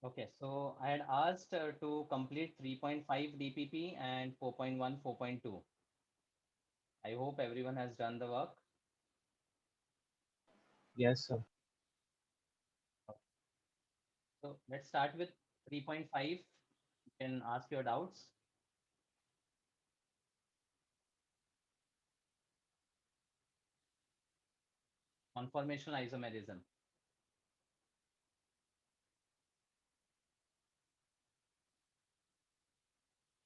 Okay, so I had asked to complete 3.5 DPP and 4.1, 4.2. I hope everyone has done the work. Yes, sir. So let's start with 3.5. You can ask your doubts. Conformational isomerism.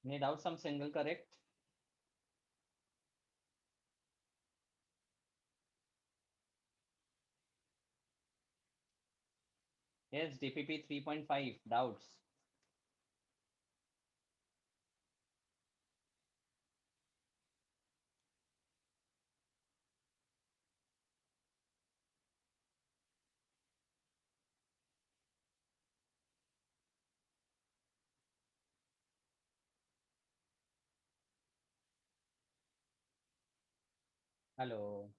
Any doubts? Some single correct. Yes, DPP 3.5. Doubts. Hello.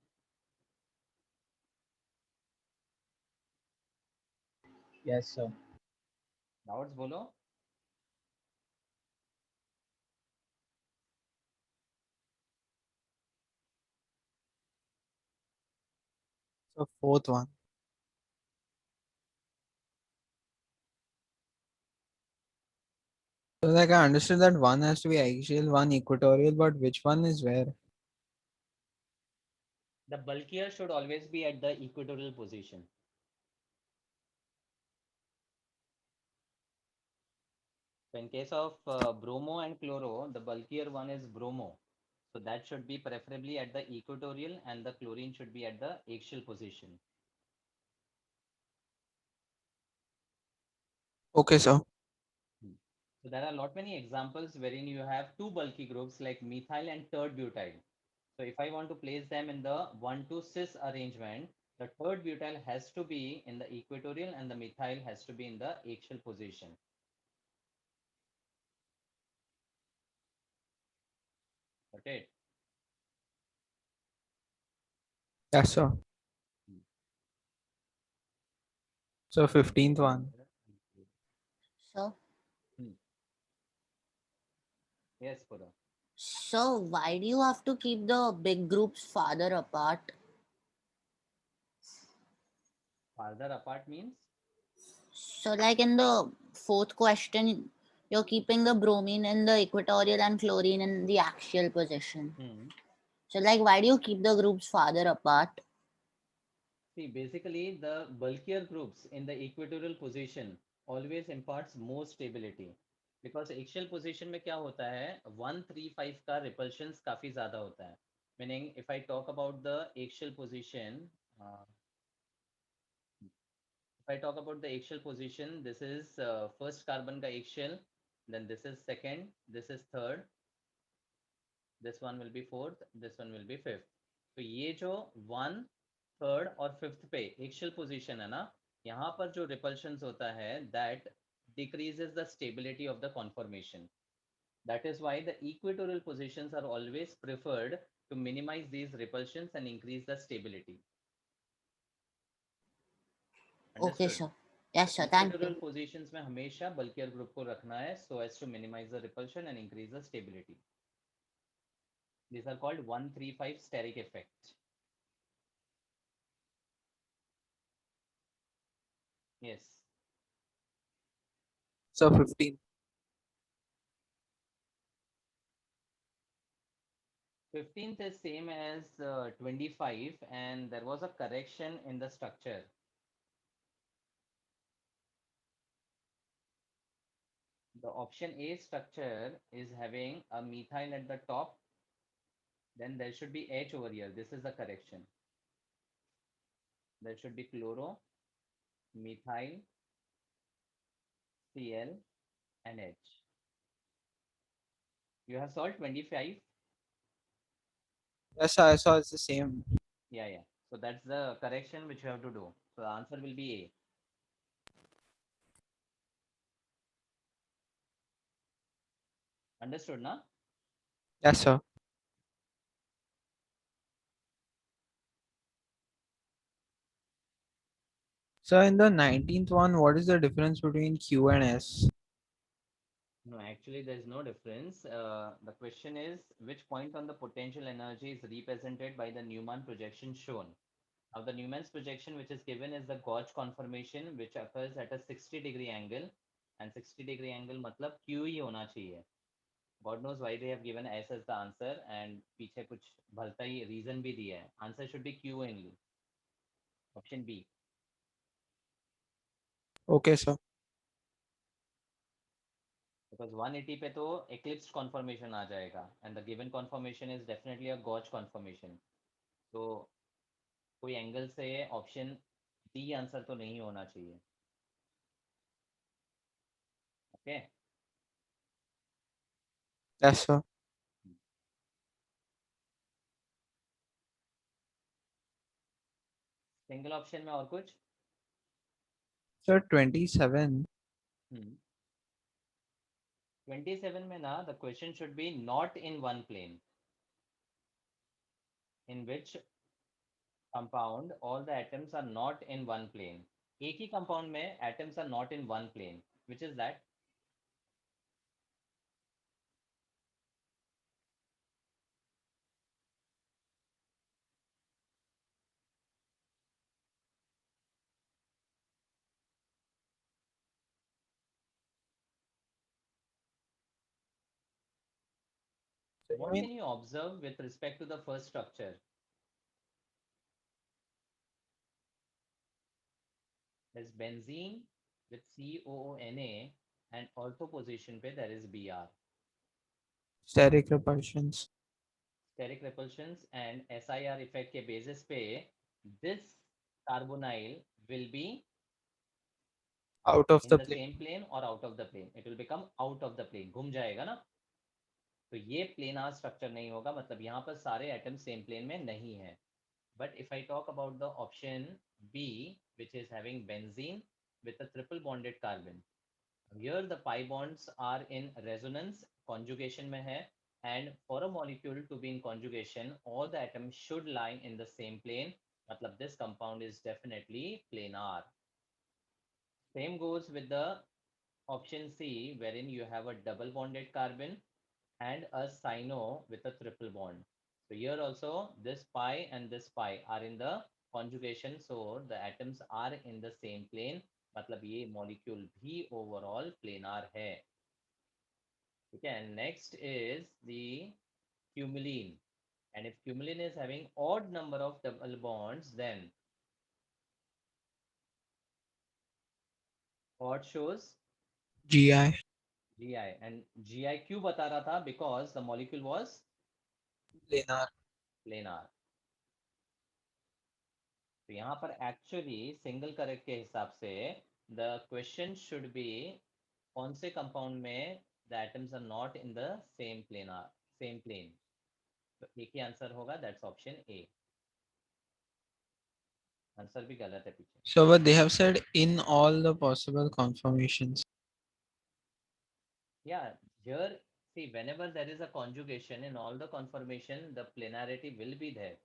Yes, sir. Doubts bolo. So fourth one. So like I understood that one has to be axial, one equatorial, but which one is where? The bulkier should always be at the equatorial position. So in case of bromo and chloro, the bulkier one is bromo. So that should be preferably at the equatorial and the chlorine should be at the axial position. Okay, so Hmm. So there are lot many examples wherein you have two bulky groups like methyl and third butyl. So if I want to place them in the 1,2 cis arrangement, the third butyl has to be in the equatorial and the methyl has to be in the axial position. Got it? yes, sir. Hmm. So 15th one. So, Hmm. Yes, Pura. so why do you have to keep the big groups farther apart? Farther apart means? So, like in the fourth question, you're keeping the bromine in the equatorial and chlorine in the axial position. Hmm. So, like, why do you keep the groups farther apart? See, basically the bulkier groups in the equatorial position always imparts more stability. Because axial position में क्या होता है 135 का repulsions काफी ज़्यादा होता है. Meaning if I talk about the axial position, uh, if I talk about the axial position, this is first carbon का axial, then this is second, this is third, this one will be fourth, this one will be fifth. तो ये जो one third और fifth पे axial position है ना, यहाँ पर जो रिपल्शंस होता है that decreases the stability of the conformation. That is why the equatorial positions are always preferred to minimize these repulsions and increase the stability. Okay, Understood? sir. Yes, So sir. Thank equatorial you. positions में हमेशा bulkier group को रखना है so as to minimize the repulsion and increase the stability. These are called 135 steric effect. Yes. So 15. 15th is same as 25 and there was a correction in the structure. The option A structure is having a methyl at the top, then there should be H over here. This is the correction. There should be chloro, methyl, Cl, and H. You have solved 25? Yes, sir, I saw it's the same. Yeah, yeah. So that's the correction which you have to do. So the answer will be A. Understood, na? Yes, sir. So in the 19th one, what is the difference between Q and S? No, actually, there's no difference. The question is which point on the potential energy is represented by the Newman projection shown? Now, the Newman's projection, which is given, is the gauge conformation, which occurs at a 60-degree angle. And 60-degree angle मतलब Q ही होना चाहिए. God knows why they have given S as the answer, and पीछे कुछ भलता ही reason भी दिया है. Answer should be Q only. Option B. Okay, sir. Because 180 पे तो eclipsed conformation आ जाएगा, and the given conformation is definitely a gauge conformation. तो कोई एंगल से ऑप्शन डी आंसर तो नहीं होना चाहिए. Okay. Yes, sir. Single option में और कुछ. Sir, 27. 27 में ना the question should be not in one plane, in which compound all the atoms are not in one plane. एक ही कंपाउंड में atoms are not in one plane, which is that. So you What mean can you observe with respect to the first structure? There's benzene with COONA, and ortho position पे there is Br. steric repulsions Steric repulsions and SIR effect के basis पे this carbonyl will be out of in the the plane? same plane or out of the plane. It will become out of the plane. घूम जाएगा ना. तो ये planar structure नहीं होगा, मतलब यहाँ पर सारे एटम सेम प्लेन में नहीं है. But if I talk about the option B, which is having benzene with a triple bonded carbon, here the pi bonds are in resonance, conjugation में है, and for a molecule to be in conjugation, all the atoms should lie in the same plane. मतलब this compound is definitely planar. Same goes with the option C, wherein you have a double bonded carbon and a cyano with a triple bond. So here also this pi and this pi are in the conjugation, so the atoms are in the same plane. मतलब ये molecule भी overall planar है. Okay, and next is the cumulene. And if cumulene is having odd number of double bonds, then odd shows GI. GI. And GI क्यों बता रहा था? Because the molecule was Planar. planar. तो यहाँ पर actually single correct के हिसाब से द क्वेश्चन शुड बी कौन से कंपाउंड में the atoms are not in the same plane. तो एक ही आंसर होगा, दैट्स ऑप्शन ए. आंसर भी गलत है पीछे. So but they have said in all the possible conformations. Yeah, here see, whenever there is a conjugation in all the conformation, the planarity will be there.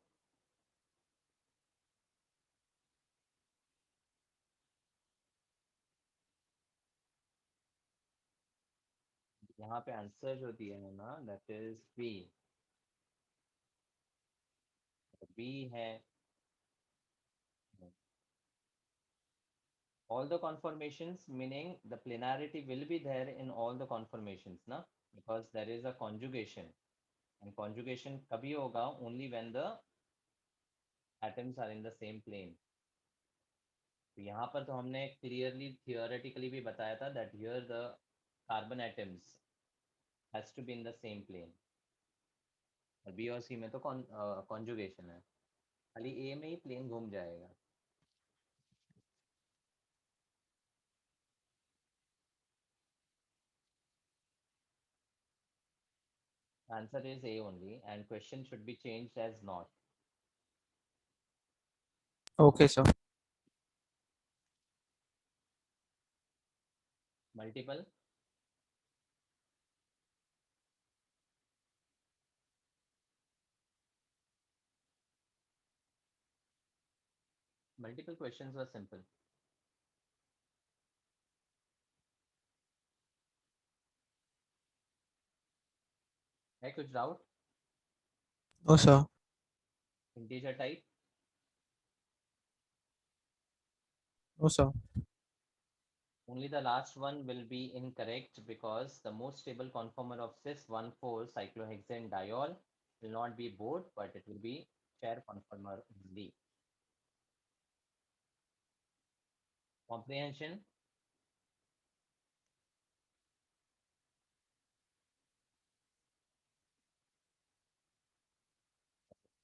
यहाँ पे answer जो दिया है ना, दैट इज बी. बी है. All the conformations, meaning the planarity will be there in all the conformations, na, because there is a conjugation, and conjugation kabhi hoga only when the atoms are in the same plane. तो यहाँ पर तो हमने clearly theoretically भी बताया था that here the carbon atoms has to be in the same plane. और B और C में तो conjugation है, खाली A में ही plane घूम जाएगा. Answer is A only, and question should be changed as not. Okay, sir. Multiple. Multiple questions were simple. है कुछ doubt? No, sir. Integer type? No, sir. Only the last one will be incorrect because the most stable conformer of cis 1,4 cyclohexane diol will not be board, but it will be chair conformer only. Comprehension?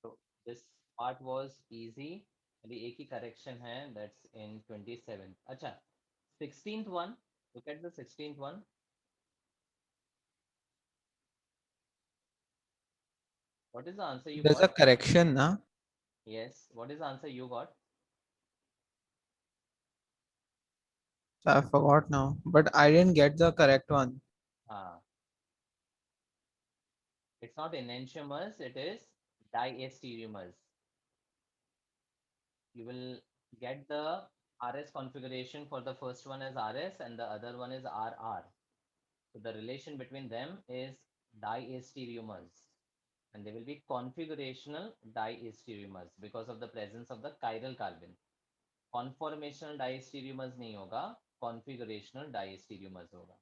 So this part was easy. अभी एक ही correction है, that's in 27th. अच्छा, 16th one. Look at the 16th one. What is the answer you There's a got? correction, na? Yes. What is the answer you got? I forgot now, but I didn't get the correct one. Ah, it's not enantiomers, it is diastereomers. You will get the RS configuration for the first one as RS and the other one is RR. So the relation between them is diastereomers and they will be configurational diastereomers because of the presence of the chiral carbon. Conformational diastereomers नहीं होगा, configurational diastereomers होगा.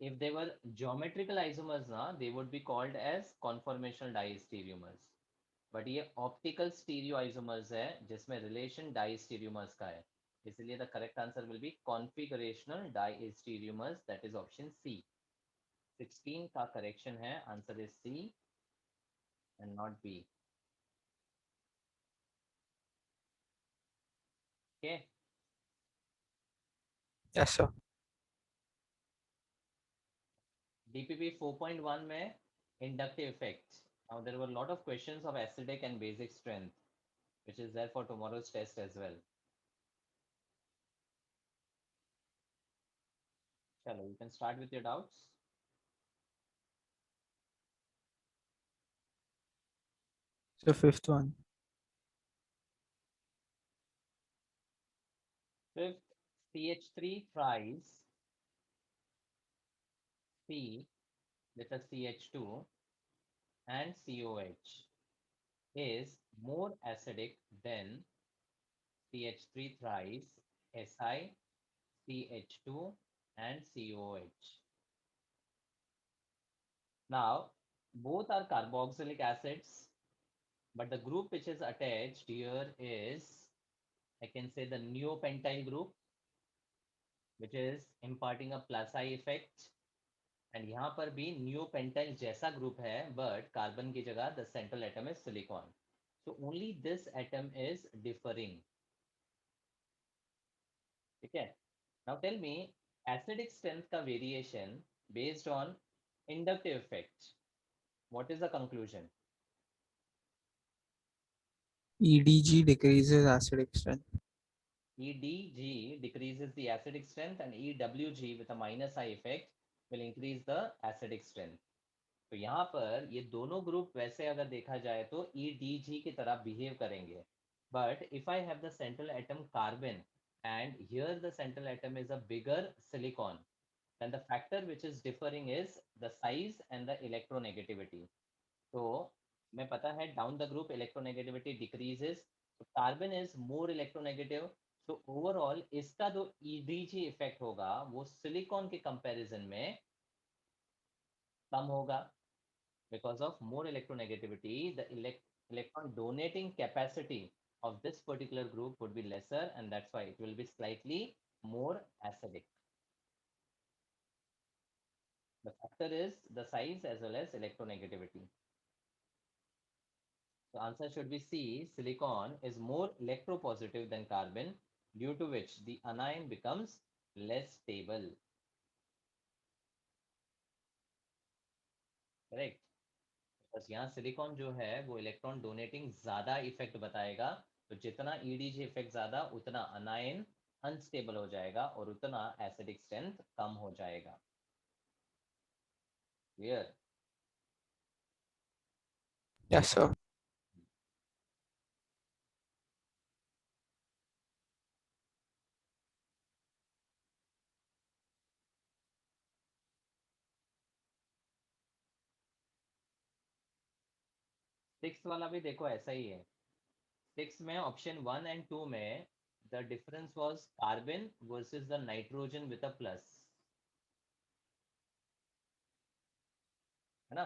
If they were geometrical isomers ना, they would be called as conformational diastereomers. But ये optical stereoisomers है जिसमें relation diastereomers का है, इसलिए the correct answer will be configurational diastereomers, that is option C. 16 का करेक्शन है, answer is C and not B. Okay, Yes, sir. DPP 4.1 में inductive effects. Now there were lot of questions of acidic and basic strength which is there for tomorrow's test as well. Chalo, you can start with your doubts. So fifth one. Fifth, CH3 tries C with a CH2 and COH is more acidic than CH3 thrice Si, CH2 and COH. Now, both are carboxylic acids, but the group which is attached here is, I can say, the neopentyl group, which is imparting a plus I effect. And यहाँ पर भी neopentyl जैसा group है, but carbon की जगह the central atom is silicon. So only this atom is differing. ठीक है? Now tell me, acidic strength का variation based on inductive effect. What is the conclusion? EDG decreases acidic strength. EDG decreases the acidic strength and EWG with a minus I effect will increase the acidic strength. तो यहाँ पर ये दोनों group वैसे अगर देखा जाए तो EDG की तरह बिहेव करेंगे. But if I have the central atom carbon and here the central atom is a bigger silicon, then the factor which is differing is the size and the electronegativity. So मैं पता है down the group electronegativity decreases, so carbon is more electronegative. So overall इसका जो EDG effect होगा वो silicon के comparison में कम होगा. Because of more electronegativity, the electron donating capacity of this particular group would be lesser, and that's why it will be slightly more acidic. The factor is the size as well as electronegativity. So answer should be C. Silicon is more electropositive than carbon, due to which the anion becomes less stable. Correct. बस यहाँ silicon जो है वो electron donating ज्यादा effect बताएगा, तो जितना EDG effect ज्यादा उतना अनायन अनस्टेबल हो जाएगा और उतना एसिडिक स्ट्रेंथ कम हो जाएगा. क्लियर? Yes, sir. सिक्स वाला भी देखो ऐसा ही है। सिक्स में ऑप्शन 1 and 2 में the difference was carbon versus the nitrogen with a plus, है ना।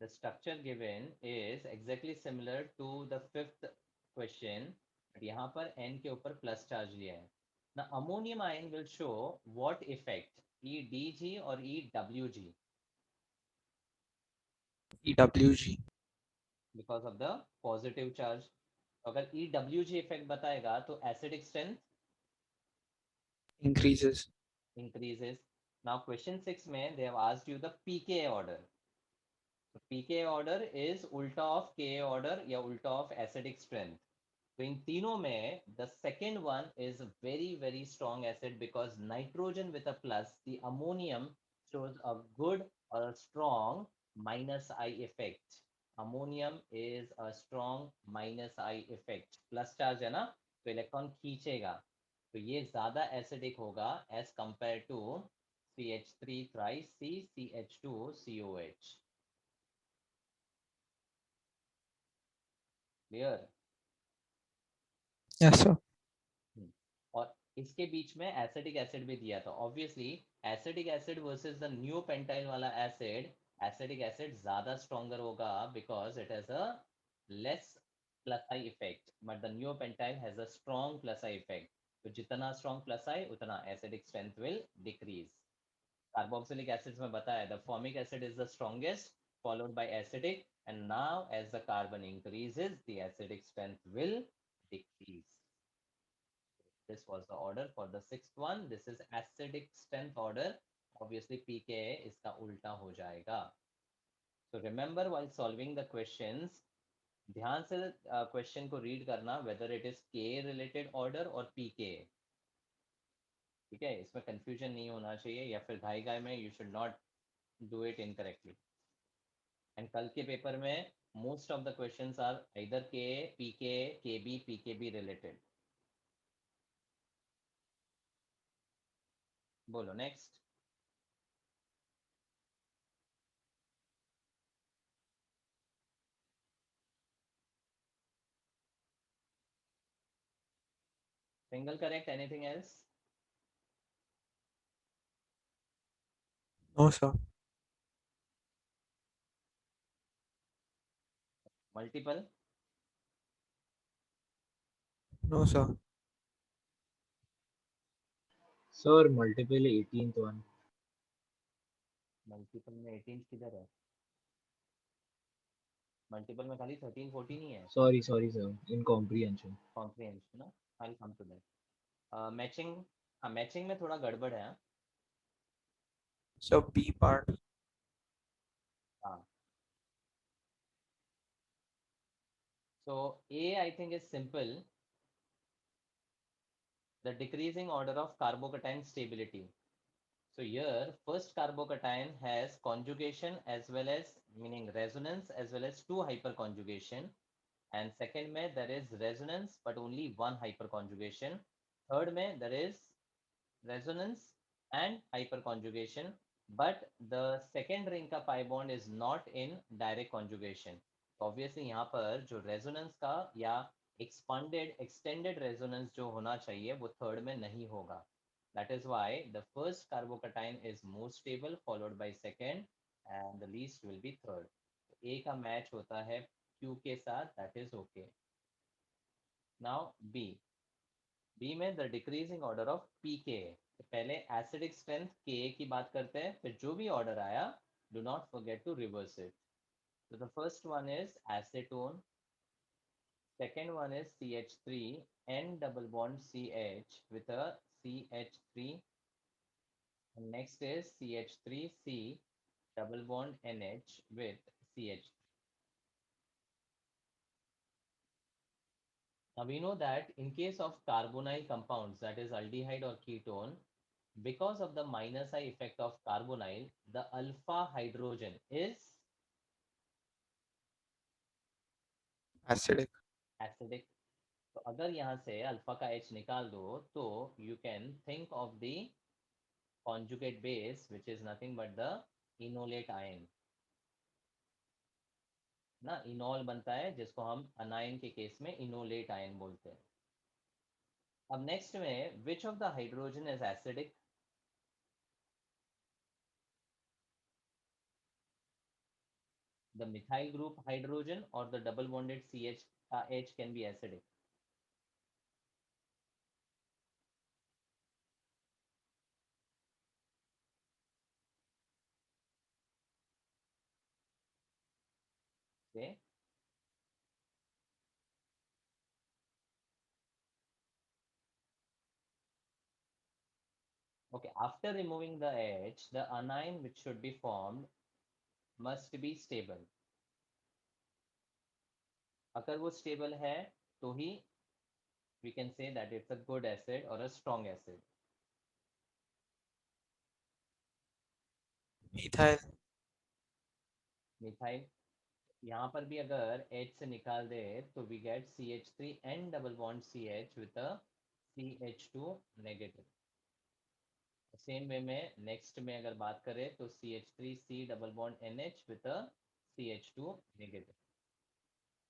The structure given is exactly similar to the fifth question, but यहाँ पर N के ऊपर प्लस चार्ज लिया है। Now ammonium ion will show what effect, EDG और EWG, EWG because of the positive charge। अगर EWG इफेक्ट बताएगा तो acidic strength increases. increases। Now question 6 में they have asked you the pKa order। So pKa order is उल्टा of Ka order या उल्टा of acidic strength। तो इन तीनों में the second one is a very very strong acid because nitrogen with a plus, the ammonium shows a good or a strong minus I effect। ammonium is a strong minus I effect, plus charge है ना, तो electron खींचेगा, तो ये ज्यादा acidic होगा as compared to CH3 thrice C CH2 COH। Clear. Yes, sir. और इसके बीच में एसिडिक एसिड भी दिया था। Obviously acidic acid versus the new pentyl वाला एसिड, एसिडिक एसिड ज्यादा स्ट्रॉन्गर होगा because it has a less plus I effect, but the new pentyl has a strong plus I effect. तो जितना strong plus आई उतना acidic strength will decrease. Carboxylic acids में बताया the formic acid is the strongest followed by acidic, and now as the carbon increases the acidic strength will decrease। This was the order for the sixth one। This is acidic strength order। Obviously pKa इसका उल्टा हो जाएगा। So remember while solving the questions, ध्यान से question को read करना whether it is Ka related order और pKa। ठीक है, इसमें कंफ्यूजन नहीं होना चाहिए या फिर घाई घाई में you should not do it incorrectly। And कल के पेपर में most of the questions are either Ka, pKa, Kb, pKb related। बोलो next. Single correct, anything else? No, sir. Multiple? No, sir. Sir, multiple 18th one. Multiple में 18 किधर है? Multiple में खाली 13 14 ही है। Sorry, sir. Incomprehension. कॉम्प्रिहेंशन ना, आई come to that. Matching, हाँ matching में थोड़ा गड़बड़ है। So B part. हाँ, so A I think is simple, the decreasing order of carbocation stability। So here first carbocation has conjugation as well as, meaning resonance as well as two hyperconjugation, and second में there is resonance but only one hyperconjugation, third में there is resonance and hyperconjugation, but the second ring का pi bond is not in direct conjugation। obviously यहाँ पर जो resonance का या expanded extended resonance जो होना चाहिए वो third में नहीं होगा। that is why the first carbocation is more stable followed by second and the least will be third। A का match होता है Q के साथ, that is okay। now B में the decreasing order of pKa। तो पहले acidic strength Ka की बात करते हैं, फिर जो भी ऑर्डर आया do not forget to reverse it. तो the first one is acetone, second one is CH3 N double bond CH with a CH3, and next is CH3C double bond NH with CH। Now we know that in case of carbonyl compounds, that is aldehyde or ketone, because of the minus I effect of carbonyl, the alpha hydrogen is Acidic. acidic। तो अगर यहाँ से alpha का H निकाल दो तो you can think of the conjugate base which is nothing but the enolate ion। ना, इनॉल बनता है जिसको हम अनायन के केस में इनोलेट आयन बोलते हैं. अब नेक्स्ट में विच of the hydrogen is acidic? The methyl group hydrogen or the double bonded CH H can be acidic. Okay. Okay. After removing the H, the anion which should be formed must be stable. अगर वो stable है तो ही we can say that it's a good acid or a strong acid. Methyl. Methyl. यहाँ पर भी अगर H से निकाल दे तो we get CH3 and double bond CH with a CH2 negative. Same way में नेक्स्ट में अगर बात करें तो CH3C double bond NH with a CH2 negative.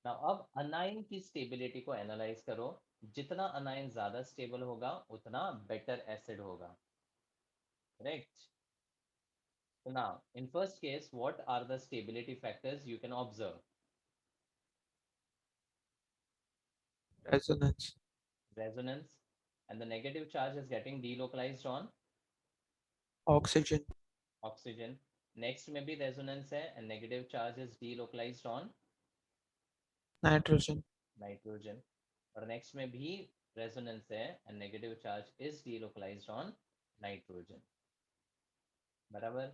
Now अब अनाइन की स्टेबिलिटी को एनालाइज करो. जितना अनाइन ज्यादा स्टेबल होगा उतना बेटर एसिड होगा. Correct. So now in first case what are the stability factors you can observe? Resonance. Resonance, and the negative charge is getting delocalized on Oxygen. oxygen. Next में भी resonance है and negative charge is delocalized on Nitrogen. Nitrogen. और next में भी resonance है and negative charge is delocalized on nitrogen. बराबर.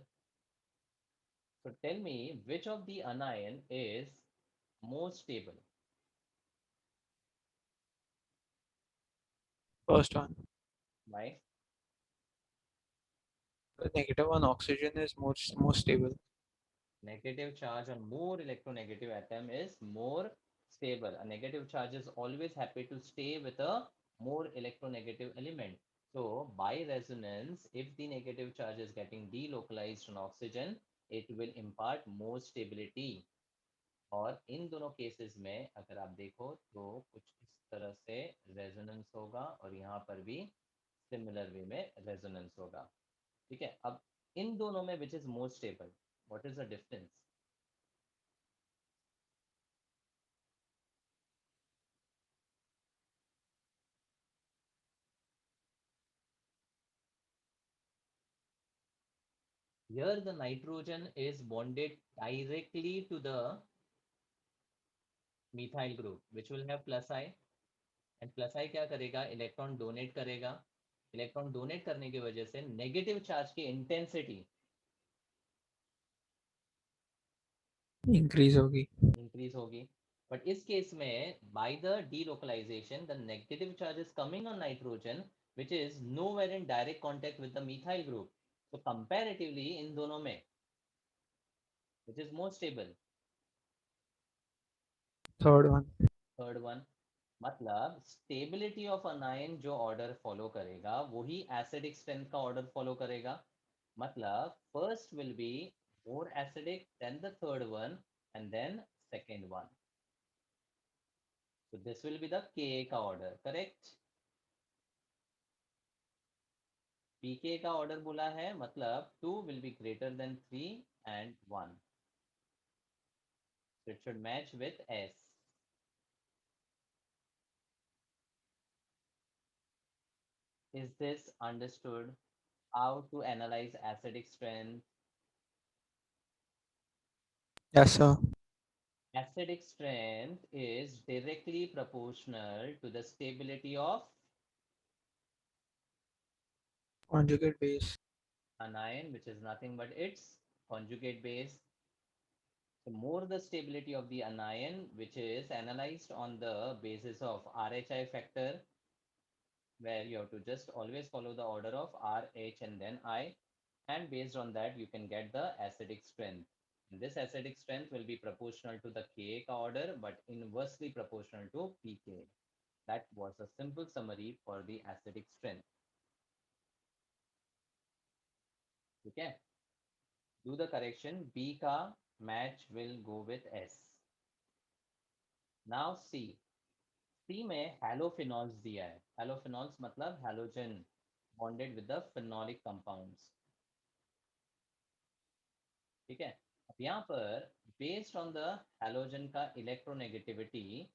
So tell me which of the anion is more stable? First one. Why? The negative one, oxygen, is more stable. Negative charge on more electronegative atom is more stable. A negative charge is always happy to stay with a more electronegative element. So by resonance, if the negative charge is getting delocalized on oxygen, it will impart more stability. और इन दोनों cases में अगर आप देखो तो कुछ इस तरह से रेजोनेंस होगा और यहाँ पर भी सिमिलर वे में रेजोनेंस होगा. ठीक है. अब इन दोनों में which is more stable? What is the difference? Here the nitrogen is bonded directly to the methyl group which will have plus I, and plus I क्या करेगा? इलेक्ट्रॉन डोनेट करेगा. इलेक्ट्रॉन डोनेट करने की वजह से नेगेटिव चार्ज की intensity Increase होगी. Increase होगी. बट इस केस में by the delocalization the negative charge is coming on nitrogen which is nowhere in direct contact with the methyl group. So comparatively इन दोनों में which is more stable? Third one. Third one. मतलब stability of anion जो order follow करेगा वही acidic strength का order follow करेगा. मतलब first will be more acidic than the third one and then second one. So this will be the Ka का order. Correct. pK का order बोला है मतलब 2 will be greater than 3 and 1. So it should match with S. Is this understood? How to analyze acidic strength? Yes, sir. Acidic strength is directly proportional to the stability of Conjugate base. anion, which is nothing but its conjugate base. The more the stability of the anion, which is analyzed on the basis of RHI factor, where you have to just always follow the order of R, H, and then I, and based on that, you can get the acidic strength. And this acidic strength will be proportional to the Ka ka order, but inversely proportional to pK. That was a simple summary for the acidic strength. Okay. Do the correction. B ka match will go with S. Now see में हैलोफिनॉल्स दिया है. हैलोफिनॉल्स मतलब halogen bonded with the phenolic compounds. ठीक है. अब यहाँ पर based on the halogen का electronegativity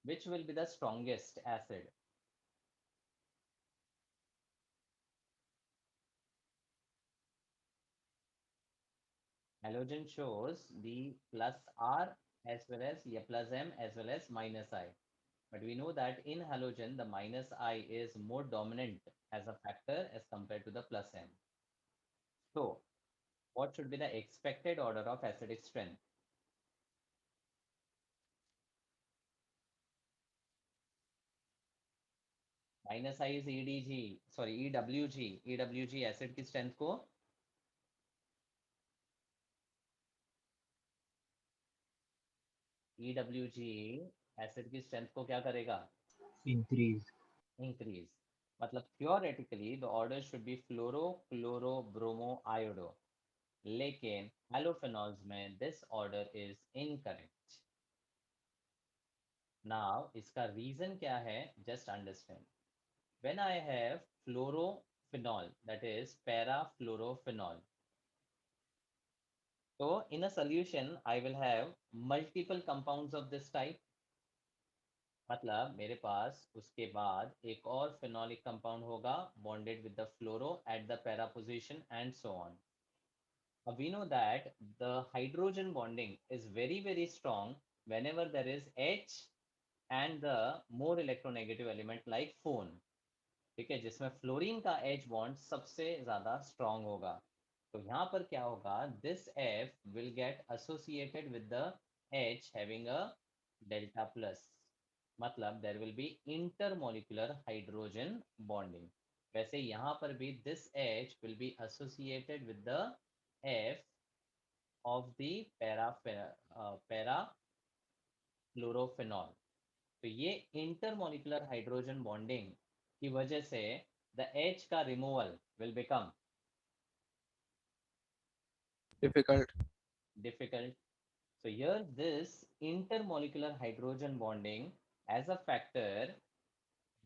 which will be the strongest acid. Halogen shows the plus R as well as plus M as well as minus I. But we know that in halogen, the minus I is more dominant as a factor as compared to the plus M. So, what should be the expected order of acidic strength? Minus I is EDG, sorry, EWG. EWG acid की strength को EWG acid की strength को क्या करेगा? Increase. Increase. मतलब theoretically the order should be fluoro, chloro, bromo, iodo. लेकिन halophenols में this order is incorrect. Now इसका reason क्या है? Just understand. When I have fluorophenol, that is parafluorophenol. So in a solution, I will have multiple compounds of this type. मतलब मेरे पास उसके बाद एक और phenolic compound होगा bonded with the fluoro at the para position and so on. We know that the hydrogen bonding is very strong whenever there is H and the more electronegative element like phone. ठीक है, जिसमें fluorine का H bond सबसे ज्यादा strong होगा. तो यहाँ पर क्या होगा? This F will get associated with the H having a delta plus. मतलब there will be intermolecular hydrogen bonding. वैसे यहाँ पर भी this H will be associated with the F of the parafluorophenol. तो ये इंटरमोलिकुलर हाइड्रोजन बॉन्डिंग की वजह से द H का removal will become Difficult. difficult. So here this intermolecular hydrogen bonding as a factor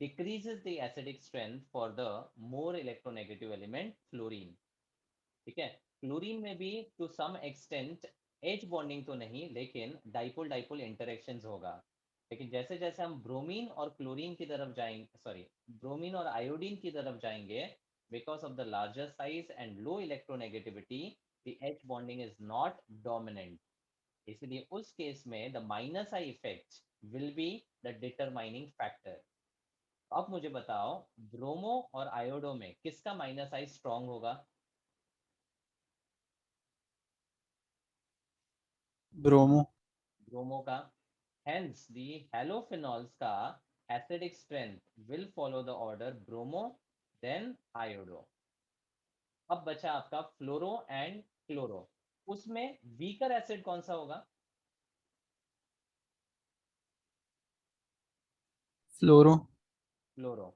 decreases the acidic strength for the more electronegative element fluorine. ठीक है. Fluorine में भी to some extent H bonding तो नहीं लेकिन dipole dipole interactions होगा. लेकिन जैसे जैसे हम ब्रोमीन और क्लोरीन की तरफ जाएंगे, सॉरी, ब्रोमीन और आयोडीन की तरफ जाएंगे, because of the larger size and low electronegativity the H bonding is not dominant. इसलिए उस केस में the minus I effect will be the determining factor. अब मुझे बताओ ब्रोमो और आयोडो में किसका माइनस आई स्ट्रांग होगा? Bromo. ब्रोमो का. Hence, the halophenols का acidic strength will follow the order bromo, then iodo. अब बचा आपका फ्लोरो एंड क्लोरो. उसमें वीकर एसिड कौन सा होगा? Fluoro. फ्लोरो.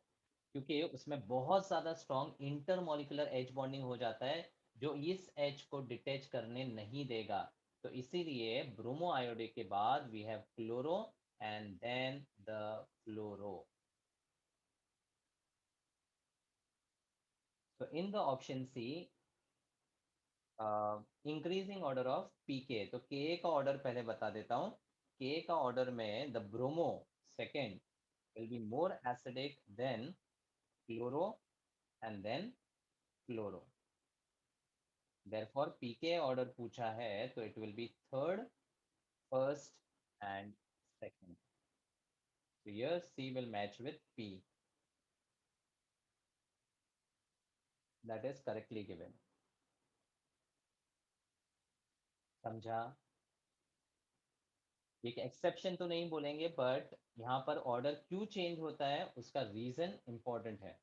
क्योंकि उसमें बहुत ज्यादा स्ट्रॉन्ग इंटरमोलिकुलर एच बॉन्डिंग हो जाता है जो इस एच को डिटेच करने नहीं देगा. तो इसीलिए ब्रोमो आयोडे के बाद we have chloro and then the fluoro. So in the option C, increasing order of pK. तो के का ऑर्डर पहले बता देता हूँ. के का ऑर्डर में the bromo second will be more acidic than chloro and then chloro. Therefore pK order पूछा है तो it will be third, first and second. So here C will match with P. That is correctly given. समझा? एक exception तो नहीं बोलेंगे but यहाँ पर ऑर्डर क्यों चेंज होता है उसका रीजन इंपॉर्टेंट है.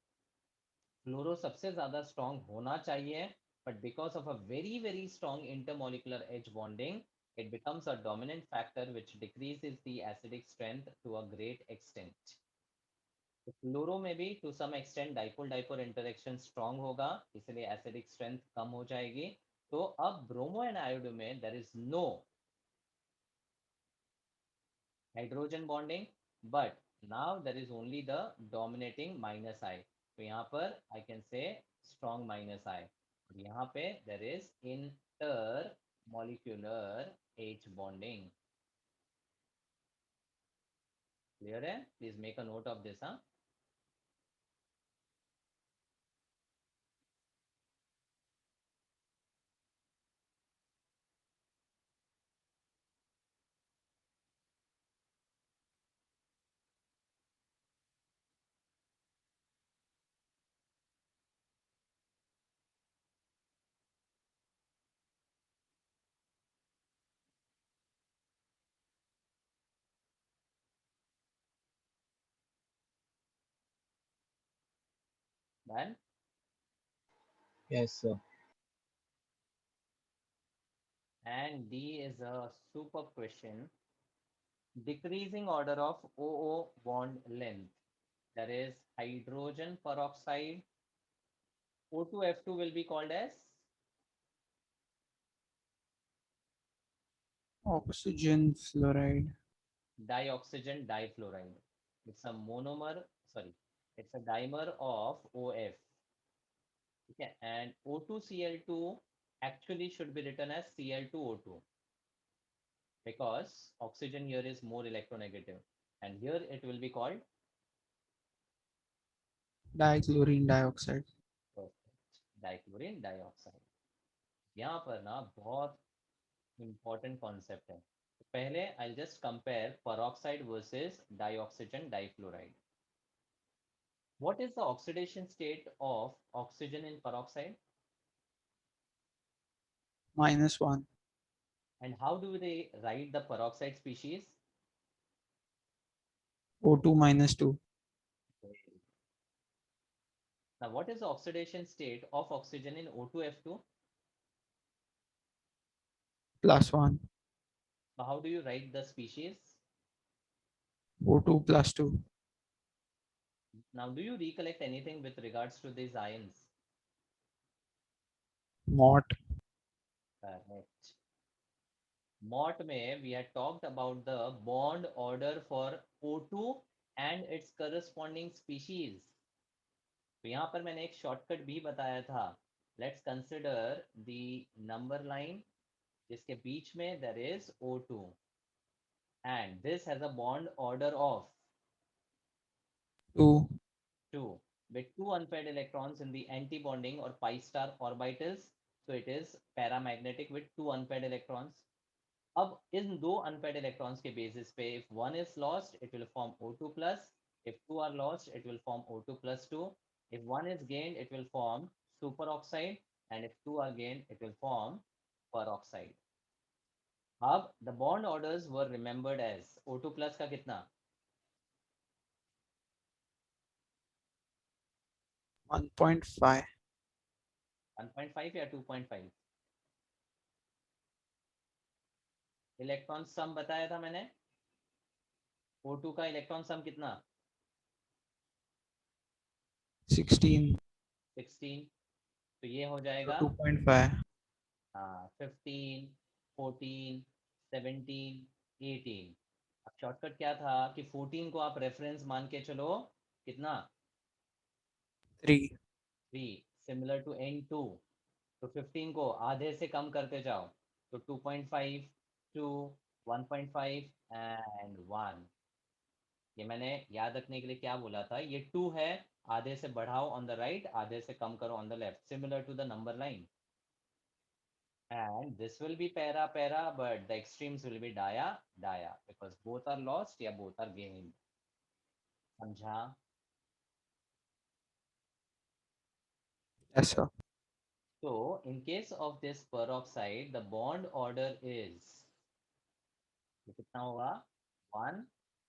फ्लोरो सबसे ज्यादा स्ट्रॉन्ग होना चाहिए but because of a very strong intermolecular H bonding it becomes a dominant factor which decreases the acidic strength to a great extent. तो फ्लोरो में भी to some extent dipole dipole interaction strong होगा इसलिए acidic strength कम हो जाएगी. तो अब ब्रोमो एंड आयोडो में there is no hydrogen bonding, but now there is only the dominating minus I. तो यहाँ पर I can say strong minus I. यहाँ पे there is intermolecular H bonding. Clear है? Please make a note of this, huh? Done? Yes, sir. And D is a super question. Decreasing order of OO bond length. There is hydrogen peroxide. O2F2 will be called as Oxygen fluoride. dioxygen difluoride. It's a monomer, sorry, it's a dimer of OF. Okay, and O2Cl2 actually should be written as Cl2O2 because oxygen here is more electronegative, and here it will be called Dichlorine dioxide. Dichlorine dioxide. यहाँ पर ना बहुत important concept है. पहले I'll just compare peroxide versus dioxygen difluoride. What is the oxidation state of oxygen in peroxide? -1. And how do they write the peroxide species? O2 -2. Now, what is the oxidation state of oxygen in O2F2? +1. So how do you write the species? O2 +2. Now, do you recollect anything with regards to these ions? Mort. Correct. Mort में we had talked about the bond order for O2 and its corresponding species. तो यहाँ पर मैंने एक shortcut भी बताया था. Let's consider the number line जिसके बीच में there is O2 and this has a bond order of 2. 2 with 2 unpaired electrons in the anti-bonding or pi star orbitals. So it is paramagnetic with 2 unpaired electrons. अब इन दो unpaired electrons के basis पे if one is lost it will form O2 plus, if two are lost it will form O2 plus 2, if one is gained it will form superoxide, and if two are gained it will form peroxide. अब the bond orders were remembered as O2 plus का कितना 1.5. 1.5 या 2.5 electron सम बताया था मैंने. O2 का electron सम कितना 16. 16. तो ये हो जाएगा 2.5. 15, 14, 17, 18. अब शॉर्टकट क्या था कि 14 को आप रेफरेंस मान के चलो कितना 3. 3 सिमिलर टू N2. तो 15 को आधे से कम करते जाओ तो 2.5, 2, 1.5 एंड 1. ये मैंने याद रखने के लिए क्या बोला था, ये 2 है, आधे से बढ़ाओ ऑन द राइट, आधे से कम करो on the left, similar to the number line. And this will be para para, but the extremes will be dia dia because both are lost या both are gained. समझा? Yes, sir. So in case of this peroxide, the bond order is ये कितना होगा 1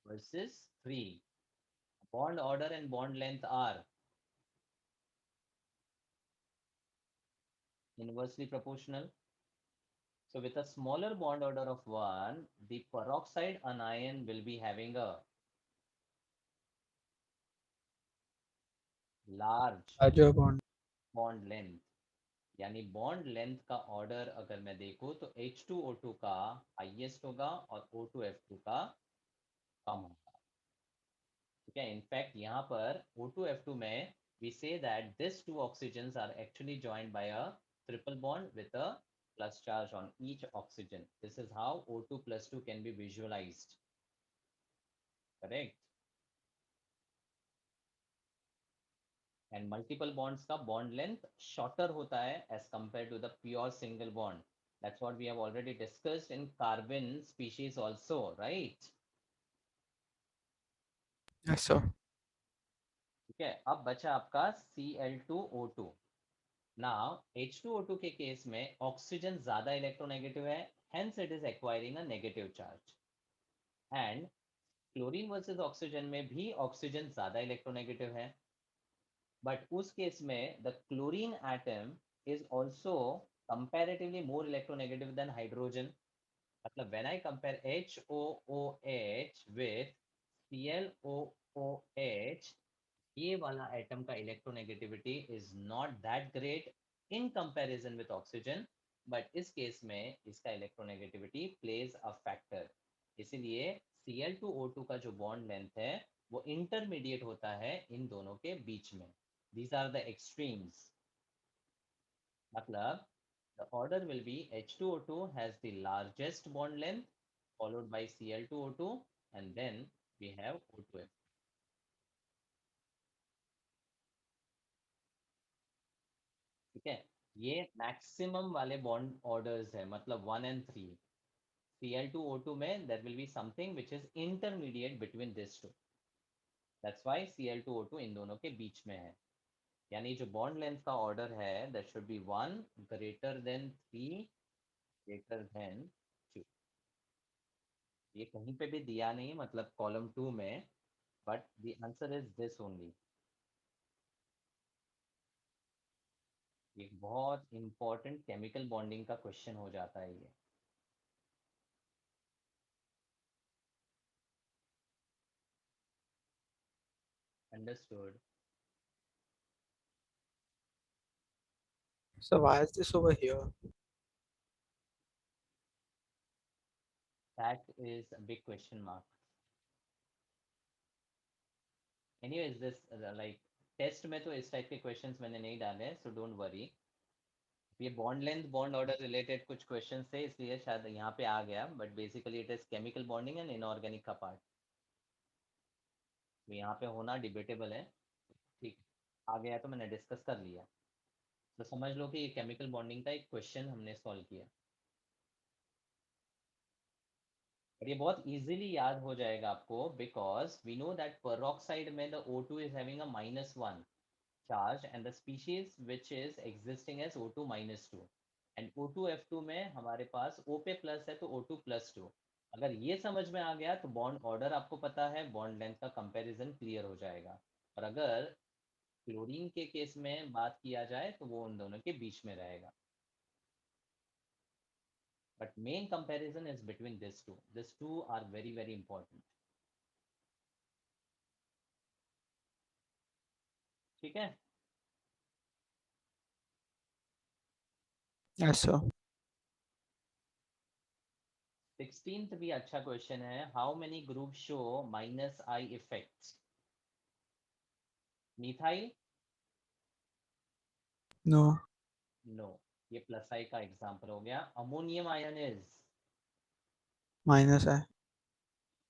versus 3. Bond order and bond length are inversely proportional. So with a smaller bond order of 1, the peroxide anion will be having a large Larger bond. bond length. यानी bond length का order अगर मैं देखूं तो H2O2 का highest होगा और O2F2 का कम होगा, ठीक है। इनफैक्ट यहाँ पर O2F2 में we say that these two oxygens are actually joined by a triple bond with a plus charge on each oxygen. This is how O2 plus 2 can be visualized, correct? And multiple bonds का bond length shorter होता है as compared to the pure single bond. That's what we have already discussed in carbon species also, right? Yes, sir. ठीक है, अब बचा आपका Cl2O2. Now H2O2 के case में ऑक्सीजन ज्यादा इलेक्ट्रोनेगेटिव है, hence it is acquiring a negative charge. And chlorine versus oxygen में भी ऑक्सीजन ज्यादा इलेक्ट्रोनेगेटिव है, बट उस केस में the chlorine atom is also comparatively more electronegative than hydrogen. मतलब when I compare HOOH with ClOOH, ये वाला atom का electronegativity is not that great in comparison with oxygen, but इस case में इसका इलेक्ट्रोनेगेटिविटी प्लेज अ फैक्टर. इसीलिए Cl2O2 का जो बॉन्ड लेंथ है वो इंटरमीडिएट होता है इन दोनों के बीच में. These are the extremes. मतलब the order will be H2O2 has the largest bond length followed by Cl2O2 and then we have O2F. ठीक है, ये मैक्सिमम वाले बॉन्ड ऑर्डर्स है, मतलब 1 and 3. Cl2O2 में there will be something which is intermediate between these two. That's why Cl2O2 इन दोनों के बीच में है. यानी जो बॉन्ड लेंथ का ऑर्डर है that should be 1 greater than 3 greater than 2. ये कहीं पे भी दिया नहीं, मतलब कॉलम 2 में, but the answer is this only. एक बहुत इंपॉर्टेंट केमिकल बॉन्डिंग का क्वेश्चन हो जाता है ये. Understood. So why is this over here? That is a big question mark. Anyways this like test में तो इस टाइप के क्वेश्चंस मैंने नहीं डाले, सो डोंट वरी. ये bond length bond order related कुछ क्वेश्चन थे, इसलिए शायद यहाँ पे आ गया, but basically it is chemical bonding and inorganic का पार्ट. तो यहाँ पे होना डिबेटेबल है. ठीक, आ गया तो मैंने डिस्कस कर लिया, तो समझ लो कि ये केमिकल बॉन्डिंग का एक क्वेश्चन हमने सॉल्व किया. और ये बहुत इजीली याद हो जाएगा आपको, because we know that peroxide में the O2 is having a -1 charge and the species which is existing as O2 -2. And O2F2 में हमारे पास O पे प्लस है तो O2 +2. अगर ये समझ में आ गया तो बॉन्ड ऑर्डर आपको पता है, बॉन्ड लेंथ का कंपैरिजन क्लियर हो जाएगा. और अगर क्लोरीन के केस में बात किया जाए तो वो उन दोनों के बीच में रहेगा. But main comparison is between these two. These two are very, very important. ठीक है. Yes, sir. 16th भी अच्छा क्वेश्चन है. How many group show -I effects? Methyl? No. No, ये +I का एग्जांपल हो गया. Ammonium ion is -I.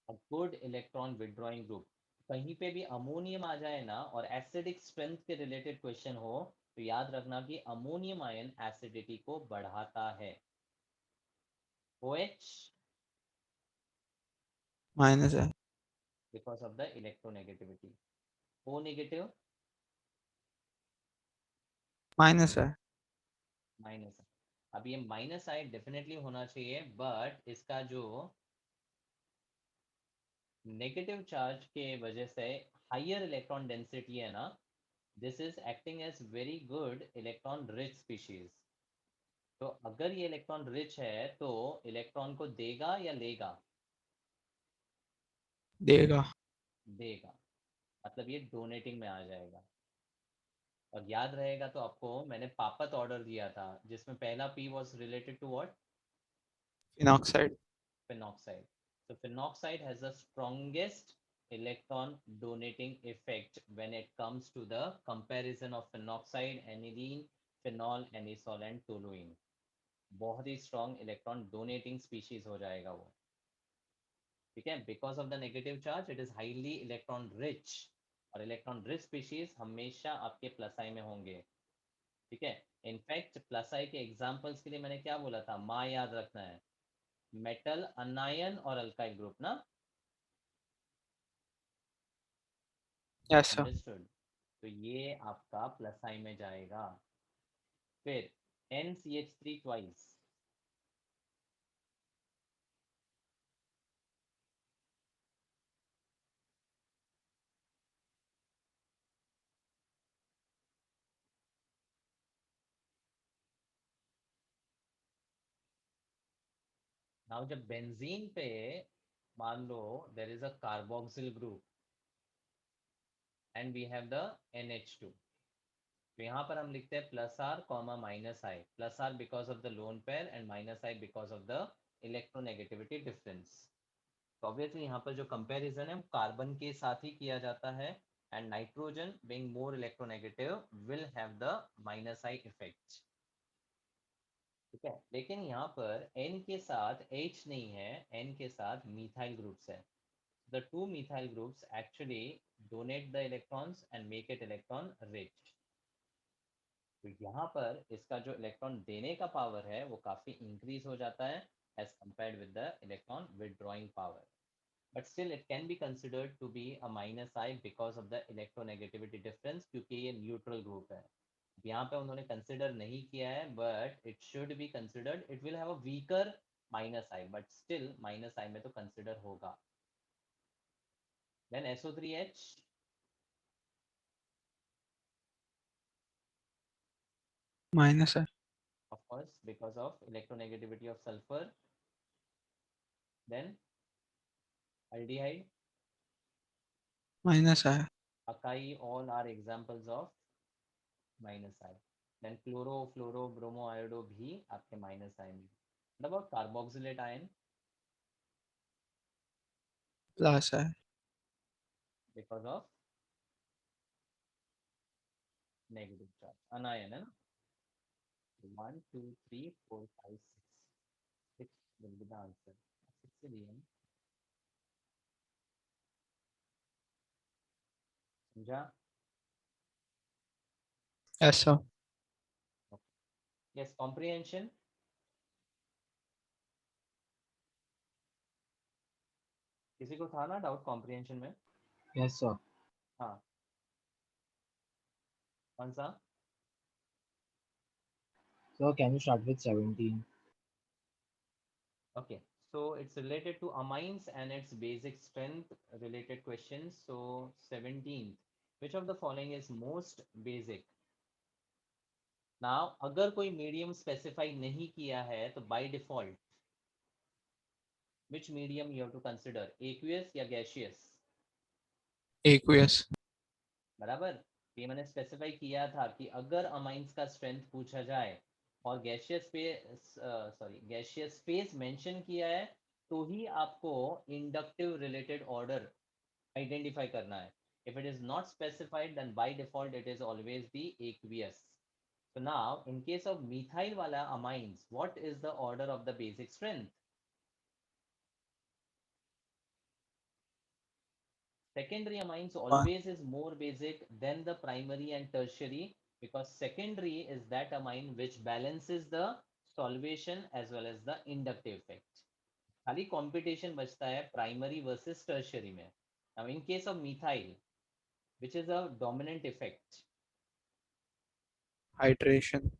A good electron withdrawing group. कहीं पे भी अमोनियम आ जाए ना और एसिडिक स्ट्रेंथ के रिलेटेड क्वेश्चन हो, तो याद रखना कि अमोनियम आयन एसिडिटी को बढ़ाता है. OH -I. because of the electronegativity. O negative -I. Minus. अब ये -I डेफिनेटली होना चाहिए, बट इसका जो नेगेटिव चार्ज के वजह से हायर इलेक्ट्रॉन डेंसिटी है ना, this is acting as very good electron rich species. तो अगर ये इलेक्ट्रॉन रिच है तो इलेक्ट्रॉन को देगा या लेगा? देगा. देगा. मतलब ये डोनेटिंग में आ जाएगा. और याद रहेगा तो आपको मैंने पापत ऑर्डर दिया था जिसमें पहला P was related to what? Phenoxide. Phenoxide. So phenoxide has the strongest electron donating effect when it comes to the comparison of phenoxide, aniline, phenol, anisole and toluene. बहुत ही strong electron donating species हो जाएगा वो. ठीक है, because of the negative charge it is highly electron rich और electron rich species हमेशा आपके plus आई में होंगे. ठीक है, इनफैक्ट प्लस आई के एग्जांपल्स के लिए मैंने क्या बोला था, माँ याद रखना है, मेटल, अनायन और अल्काइल ग्रुप ना. Yes, sir. अंडरस्टूड. तो ये आपका प्लस आई में जाएगा. फिर NCH3 ट्वाइस. नाउ जब बेंजीन पे मान लो there is a carboxyl group and we have the NH2, तो यहाँ पर हम लिखते हैं plus R comma minus I. Plus R because of the lone pair and minus I because of the electronegativity difference. तो ऑब्वियसली यहाँ पर जो कंपैरिजन है वो कार्बन के साथ ही किया जाता है and nitrogen being more electronegative will have the minus I effect. ठीक है, लेकिन यहाँ पर N के साथ H नहीं है, N के साथ मिथाइल ग्रुप्स है. The two methyl groups actually donate the electrons and make it electron rich. तो यहाँ पर इसका जो इलेक्ट्रॉन देने का पावर है वो काफी इंक्रीज हो जाता है as compared with the electron withdrawing power. But still it can be considered to be a minus I because of the electronegativity difference, क्योंकि ये न्यूट्रल ग्रुप है. यहाँ पे उन्होंने कंसिडर नहीं किया है but it should be considered. It will have a weaker minus I but still minus I में तो कंसिडर होगा. Then SO3H. Minus I. Of course, because of electronegativity of sulfur. Then aldehyde, Minus I. akai, all are examples of minus I. Then chloro, fluoro, bromo, iodo भी आपके minus I में. What about carboxylate ion? Plus I. Because of negative charge. Anion है ना? 1, 2, 3, 4, 5, 6. 6 will be the answer. 6 से दिए हैं. समझा? Yes, sir. Yes, comprehension. किसी को था ना डाउट कॉम्प्रिहेंशन में? Yes, sir. हाँ, कौन सा? So can you start with 17? Okay, so it's related to amines and its basic strength related questions. So 17th, which of the following is most basic? Now, अगर कोई medium specify नहीं किया है तो by default, which medium you have to consider? Aqueous या gaseous? Aqueous. बराबर. ये मैंने स्पेसिफाई किया था कि अगर अमाइंस का स्ट्रेंथ पूछा जाए और गैशियस फेस मेंशन किया है तो ही आपको इंडक्टिव रिलेटेड ऑर्डर आइडेंटिफाई करना है. If it is not specified, then by default it is always the aqueous. So now, in case of methyl wala amines, what is the order of the basic strength? Secondary amines always is more basic than the primary and tertiary because secondary is that amine which balances the solvation as well as the inductive effect. खाली competition बचता है primary versus tertiary में. Now in case of methyl, which is a dominant effect? Hydration.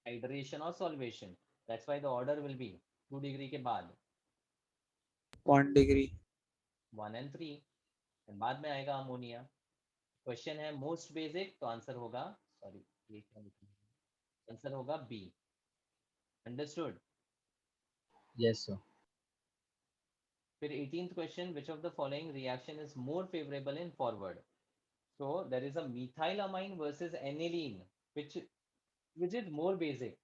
Hydration or solvation. That's why the order will be 2 degree के बाद 1 degree. 1 and 3. And बाद में आएगा ammonia. Question है मोस्ट बेसिक तो answer होगा, sorry ये क्या लिखा है, आंसर होगा बी. अंडरस्टूड. Yes, sir. फिर 18th question, which of the following reaction is more favorable in forward? So there is a methylamine versus aniline, which is more basic?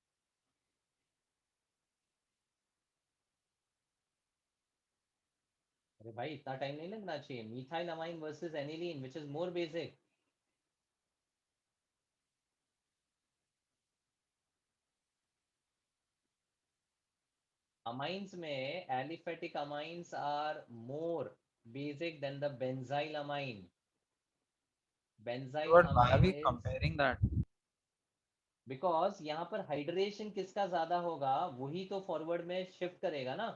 अरे भाई इतना टाइम नहीं लगना चाहिए. Methyl amine versus aniline, which is more basic. Amines में aliphatic amines are more basic than the benzyl amine. Benzyl But why are amine we is comparing that? because यहाँ पर hydration किसका ज्यादा होगा वही तो फॉरवर्ड में शिफ्ट करेगा ना.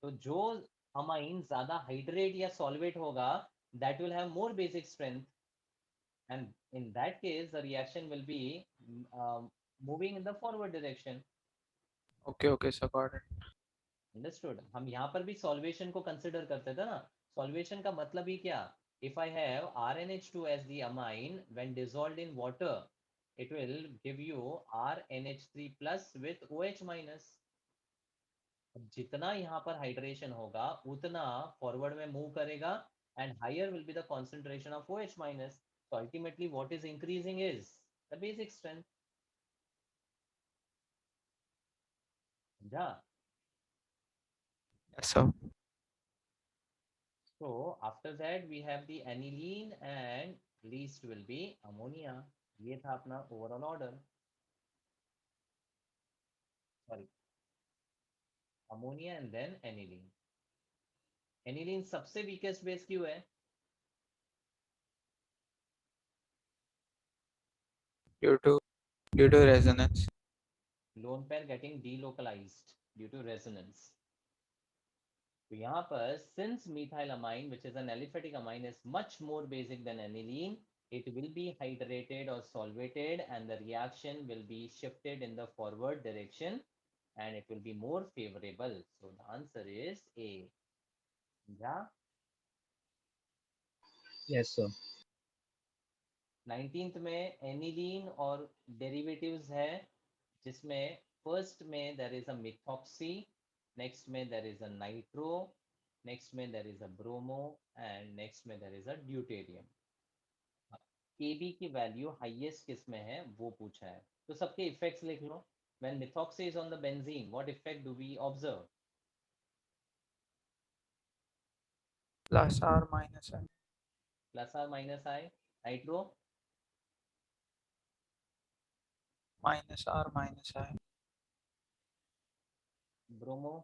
तो जो अमाइन ज्यादा हाइड्रेट या सॉल्वेट होगा that will have more basic strength, and in that case the reaction will be moving in the forward direction. Okay, so got it. Understood. हम यहाँ पर भी सॉल्वेशन को कंसिडर करते थे ना. सॉल्वेशन का मतलब ही क्या. If I have RnH2 as the amine when dissolved in water, it will give you RnH3 plus with OH minus. अब जितना यहाँ पर हाइड्रेशन होगा उतना फॉरवर्ड में मूव करेगा and higher will be the concentration of OH minus. So ultimately what is increasing is the basic strength. समझा. Yes, sir. So after that we have the aniline and least will be ammonia. ये था अपना overall order. Sorry, ammonia and then aniline. Aniline सबसे weakest base क्यों है? Due to resonance. Lone pair getting delocalized due to resonance. तो यहाँ पर since methylamine which is an aliphatic amine is much more basic than aniline, it will be hydrated or solvated and the reaction will be shifted in the forward direction and it will be more favorable. So the answer is A. Yeah. Yes, sir. 19th में aniline और derivatives है जिसमें first में there is a methoxy, next में there is a nitro, next में there is a bromo and next में there is a deuterium. Kb की value highest किस में है वो पूछा है. तो सबके इफेक्ट्स लिख लो. When methoxy is on the benzene what effect do we observe? Plus or minus I. Plus R minus I. Nitro Minus or minus I. Bromo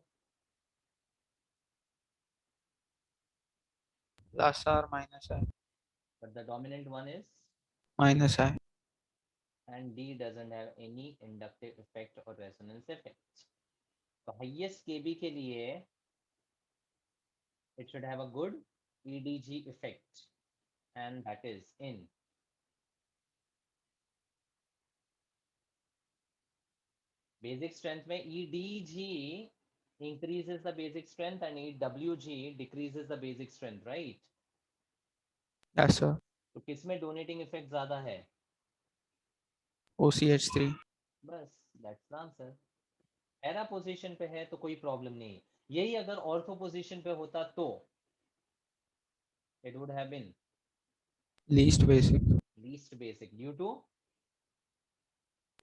Plus or minus I. But the dominant one is Minus I. and D doesn't have any inductive effect or resonance effect. तो highest KB के लिए it should have a good EDG effect and that is in. Basic strength में EDG increases the basic strength and EWG decreases the basic strength, right? Yes, sir. तो किसमें donating effect ज़्यादा है? OCH3. बस that's the answer. Para position पे है तो कोई प्रॉब्लम नहीं. यही अगर ऑर्थो पोजीशन पे होता तो it would have been Least basic. least basic due to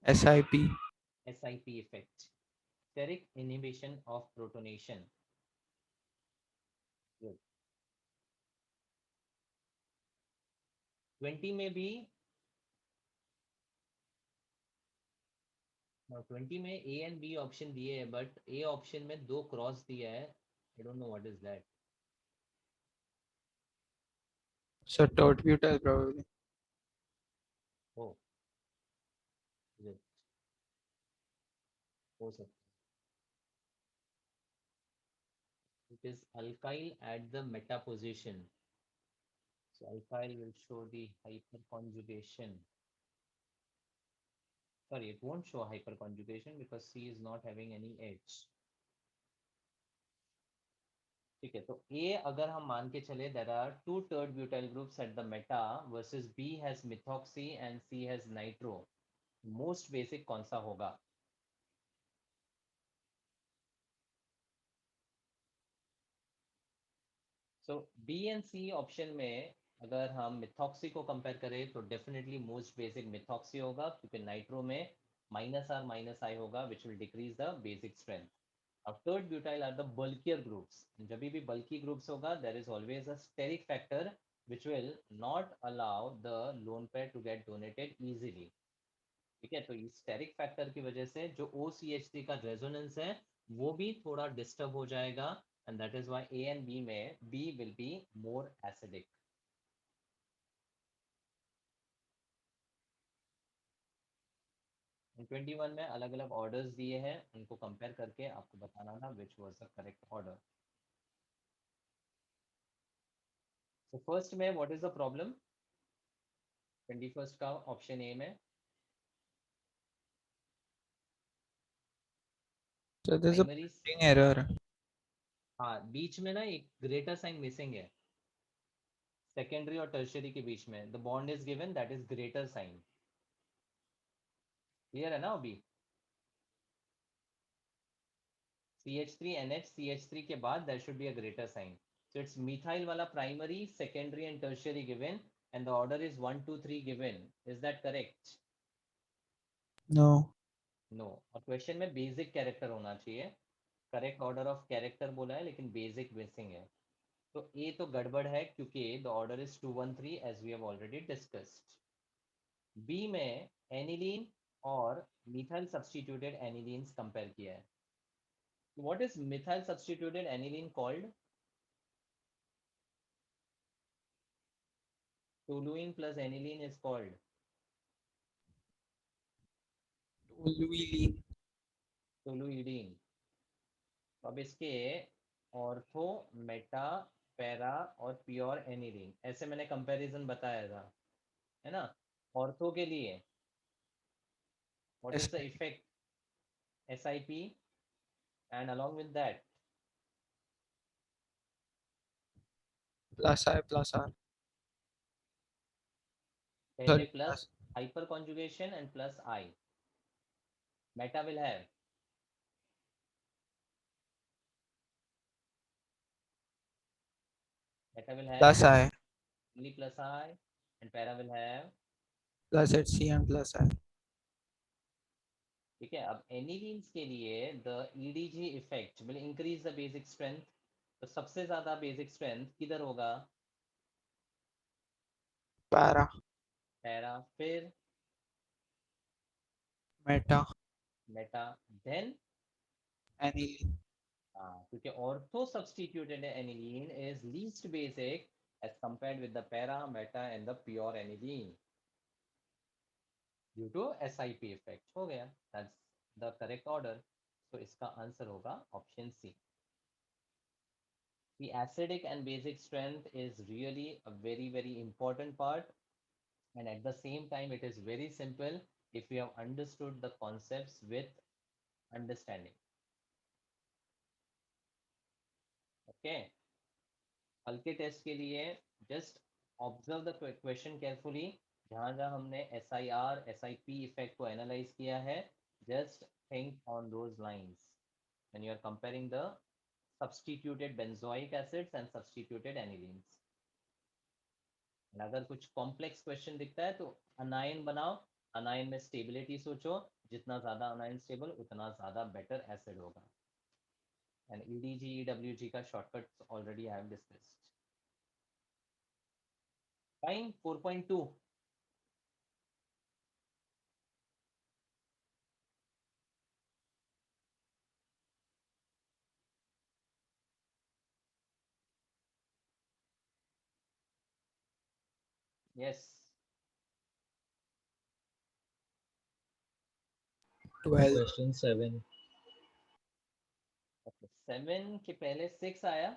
SIP. SIP effect, steric inhibition of protonation. Good. 20 में भी 20 में A and B ऑप्शन दिए है बट A ऑप्शन में 2 क्रॉस दिया है. I don't know what is that. So tert butyl probably. Oh, is it? हो सकता है. It is alkyl at the meta position. So alkyl will show the hyperconjugation. Sorry, it won't show hyperconjugation because C is not having any H. ठीक है. तो A अगर हम मान के चले there are 2 tert butyl groups at the meta versus B has methoxy and C has nitro. Most basic कौन सा होगा? So B and C option में अगर हम मिथॉक्सी को कंपेयर करें तो डेफिनेटली मोस्ट बेसिक मिथॉक्सी होगा क्योंकि नाइट्रो में -R - I होगा which will decrease the basic strength. अब third butyl are the bulkier groups. जब भी bulky groups होगा, there is always a steric factor which will not allow the lone pair to get donated easily. ठीक है, तो इस steric factor की वजह से जो OCH3 का रेजोनेंस है वो भी थोड़ा डिस्टर्ब हो जाएगा, and that is why A and B में B will be more acidic. 21 में अलग अलग ऑर्डर्स दिए हैं, उनको कंपेयर करके आपको बताना था which was the correct order. So first में what is the problem? 21st का ऑप्शन ए में So there's a primary, printing error. हाँ बीच में ना एक ग्रेटर साइन मिसिंग है, सेकेंडरी और टर्शियरी के बीच में the bond is given, that is greater sign. Clear है ना? अभी CH3NH CH3 के बाद there should be a greater sign. So it's methyl वाला primary, secondary and tertiary given, and the order is 1 2 3 given. Is that correct? No. No. और question में basic character होना चाहिए. करेक्ट ऑर्डर ऑफ कैरेक्टर बोला है लेकिन basic missing है, तो ए तो गड़बड़ है क्योंकि the order is 2 1 3 as we have already discussed. B में एनिलीन और मिथाइल सब्स्टिट्यूटेड एनिलीन्स कंपेयर किया है. What is methyl substituted aniline called? Toluene plus aniline is called Toluene. toluidine. तो अब इसके ऑर्थो, मेटा, पैरा और प्योर एनिलीन ऐसे मैंने कंपैरिजन बताया था, है ना? ऑर्थो के लिए what is the effect? SIP, and along with that Plus I plus R. पहले Sorry, plus plus. Hyper conjugation and plus I. Meta will have Plus I. only plus I, and para will have. Plus HC and plus I. ठीक है, अब anilines के लिए the EDG effect will increase the basic strength. तो सबसे ज्यादा basic strength किधर होगा? Para. पैरा, फिर Meta. Meta, then Aniline. क्योंकि ortho substituted aniline is least basic as compared with the para, meta and the pure aniline due to SIP effect. हो गया, that's the correct order. तो इसका answer होगा option C. The acidic and basic strength is really a very very important part, and at the same time it is very simple if you have understood the concepts with understanding. Okay, कल के test के लिए just observe the question carefully. जहाँ जहाँ हमने SIR SIP effect को analyse किया है, just think on those lines when you are comparing the substituted benzoic acids and substituted anilines. अगर कुछ कॉम्प्लेक्स क्वेश्चन दिखता है तो अनायन बनाओ, अनायन में स्टेबिलिटी सोचो, जितना ज्यादा अनायन स्टेबल उतना ज्यादा बेटर एसिड होगा. एंड EDG EWG का shortcut already I have discussed. Fine. 4.2. Yes. 12. Question 7. 7 के पहले 6 आया.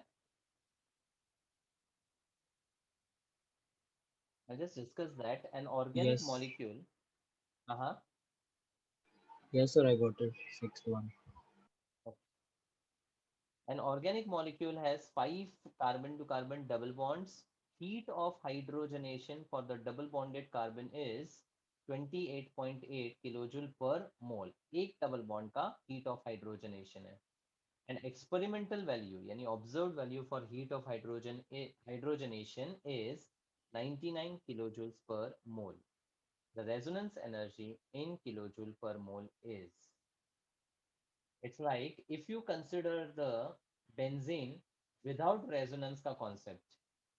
I just discussed that an organic Yes. molecule. Uh-huh. Yes, sir, I got it. Sixth one. An organic molecule has 5 carbon to carbon double bonds. Heat of hydrogenation for the double bonded carbon is 28.8 kilojoule per mole. एक double bond का heat of hydrogenation है. And experimental value यानी observed value for heat of hydrogenation is 99 kilojoules per mole. The resonance energy in kilojoule per mole is. It's like if you consider the benzene without resonance का concept,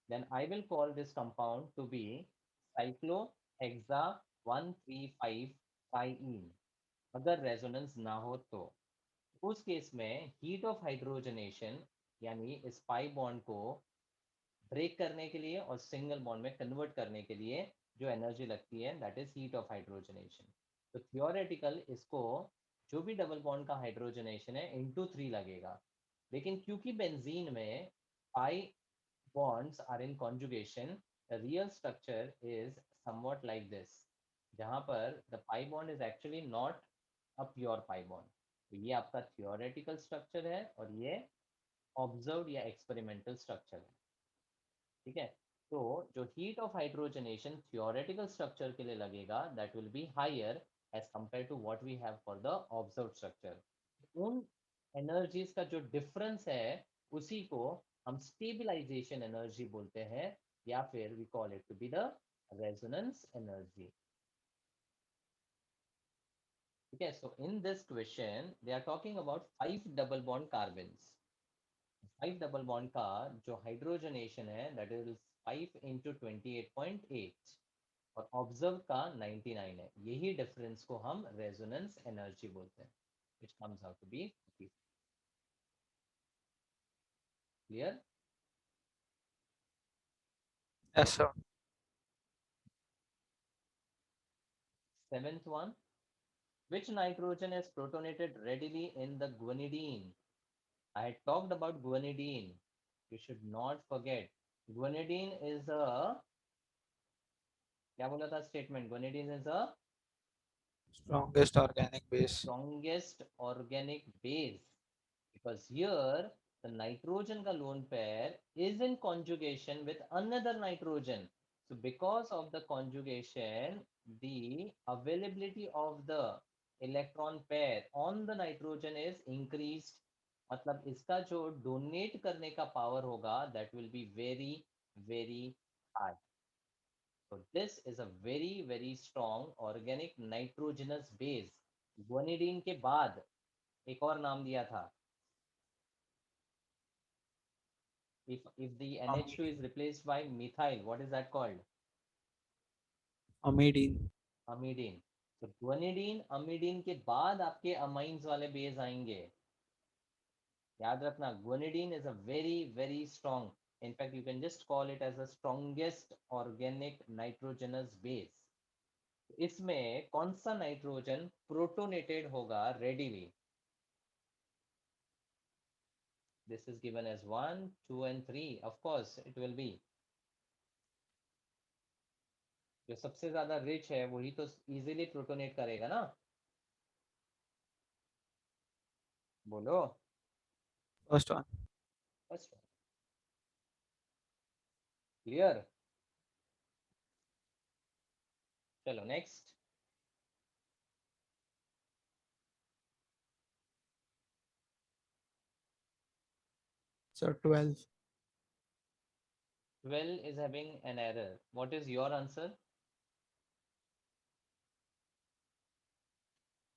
then I will call this compound to be cyclohexa 135 अगर resonance ना हो तो उस case में heat of hydrogenation यानी इस pi bond को ब्रेक करने के लिए और सिंगल बॉन्ड में कन्वर्ट करने के लिए जो एनर्जी लगती है that is heat of hydrogenation. तो थियोरेटिकल इसको जो भी डबल बॉन्ड का हाइड्रोजनेशन है इनटू 3 लगेगा, लेकिन क्योंकि बेंजीन में पाई bonds are in conjugation, the real structure is somewhat like this, जहाँ पर the pi bond is actually not a pure pi bond। तो ये आपका theoretical structure है और ये observed या experimental structure है। ठीक है, तो जो heat of hydrogenation theoretical structure के लिए लगेगा that will be higher as compare to what we have for the observed structure. उन एनर्जीज का जो डिफरेंस है उसी को हम स्टेबलाइजेशन एनर्जी बोलते हैं या फिर we call it to be the resonance energy. ठीक है, so in this question they are talking about 5 double bond carbons. 5 double bond का जो हाइड्रोजनेशन है दैट इज 5 इंटू 28.8 और ऑब्जर्व का 99 है। यही डिफरेंस को हम रेजोनेंस एनर्जी बोलते हैं, which comes out to be clear। Yes, sir. Seventh one, which nitrogen is protonated readily in the guanidine? I had talked about guanidine, you should not forget guanidine is a, क्या बोला था statement, guanidine is a Strongest organic base. strongest organic base because here the nitrogen ka lone pair is in conjugation with another nitrogen, so because of the conjugation the availability of the electron pair on the nitrogen is increased, मतलब इसका जो donate करने का power होगा that will be very very high। so this is a very very strong organic nitrogenous base। guanidine के बाद एक और नाम दिया था, if the NH2 is replaced by methyl, what is that called? Amidine. Amidine। तो guanidine amidine के बाद आपके amines वाले बेस आएंगे, याद रखना guanidine is a very very strong, in fact you can just call it as the strongest organic nitrogenous base। इसमें कौन सा नाइट्रोजन प्रोटोनेटेड होगा readily? This is given as 1 2 and 3, of course it will be जो सबसे ज्यादा rich है वही तो इजीली प्रोटोनेट करेगा ना, बोलो। First one. फर्स्ट क्लियर, चलो next. So 12. 12 is having an error, what is your answer?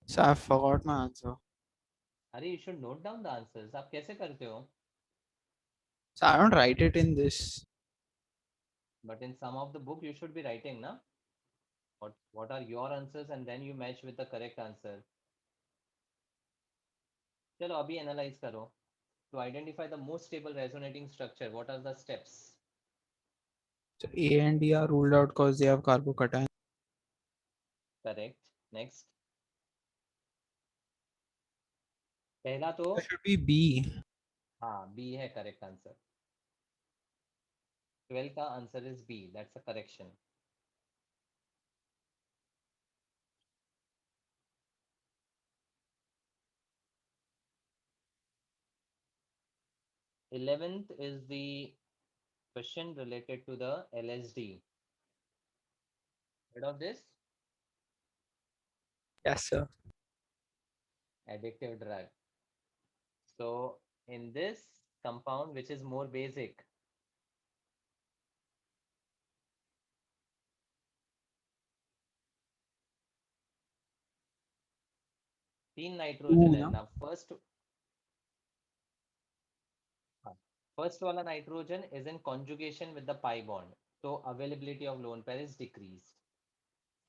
So I forgot my answer. अरे you should note down the answers, आप कैसे करते हो? So I don't write it in this. But in some of the book you should be writing na what are your answers and then you match with the correct answer। चलो अभी analyse करो। to identify the most stable resonating structure, what are the steps? So A and D are ruled out because they have carbocation. Correct, next। पहला तो It should be B. हाँ B है correct answer, 12 का answer is B, that's a correction. Eleventh is the question related to the LSD. Heard of this? Yes, sir. Addictive drug। So in this compound, which is more basic? तीन nitrogen है ना? ना। First वाला nitrogen is in conjugation with the pi bond, तो availability of lone pair is decrease.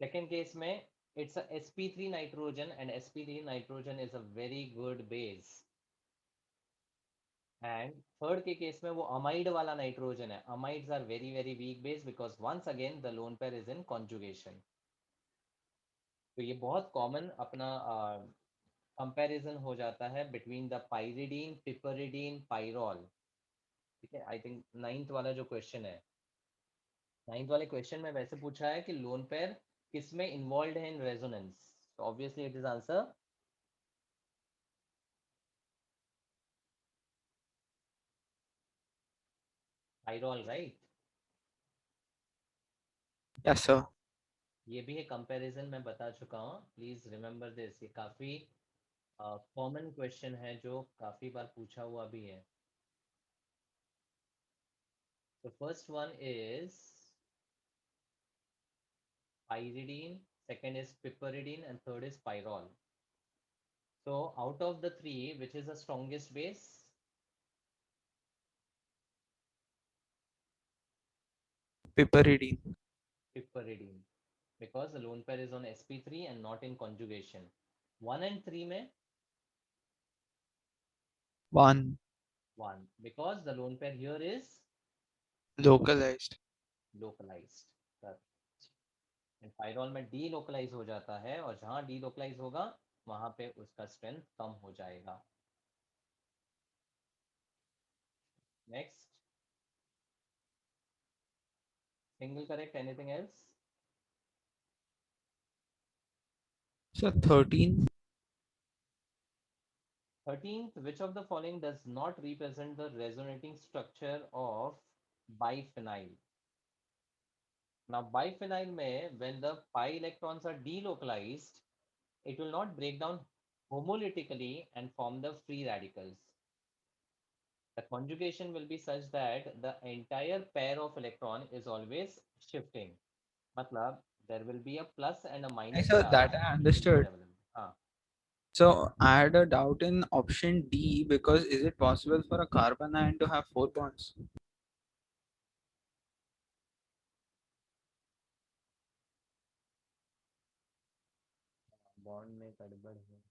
Second case में it's a sp3 nitrogen and sp3 nitrogen is a very good base, and third के case में वो amide वाला nitrogen है। Amides are very very weak base because once again the lone pair is in conjugation. तो ये बहुत common अपना comparison हो जाता है between the pyridine, piperidine, pyrrole. ठीक है, आई थिंक नाइन्थ वाला जो क्वेश्चन है, नाइन्थ वाले क्वेश्चन में वैसे पूछा है कि लोन पेयर किस में इन्वॉल्व है इन रेजोनेंस, तो obviously it is answer pyrrole, right. Yes, sir. ये भी एक कंपैरिजन मैं बता चुका हूँ, प्लीज रिमेंबर दिस। ये काफी कॉमन क्वेश्चन है जो काफी बार पूछा हुआ भी है। तो first one is pyridine, second is piperidine, and third is pyrrole. So out of the three, which is the strongest base? Piperidine. Piperidine, because the lone pair is on sp3 and not in conjugation. 1 and 3 में 1. 1, because the lone pair here is Localized. localized. And pyrrole में delocalize हो जाता है, और जहां delocalise होगा वहां पे उसका स्ट्रेंथ कम हो जाएगा। Next, single correct, anything else? So 13. 13th, which of the following does not represent the resonating structure of biphenyl? Now, biphenyl में, when the pi electrons are delocalized, it will not break down homolytically and form the free radicals. The conjugation will be such that the entire pair of electron is always shifting. मतलब there will be a plus and a minus So charge that I which will be understood. available. हाँ, So I had a doubt in option D because is it possible for a carbon ion to have 4 bonds? Bond में गड़बड़ है।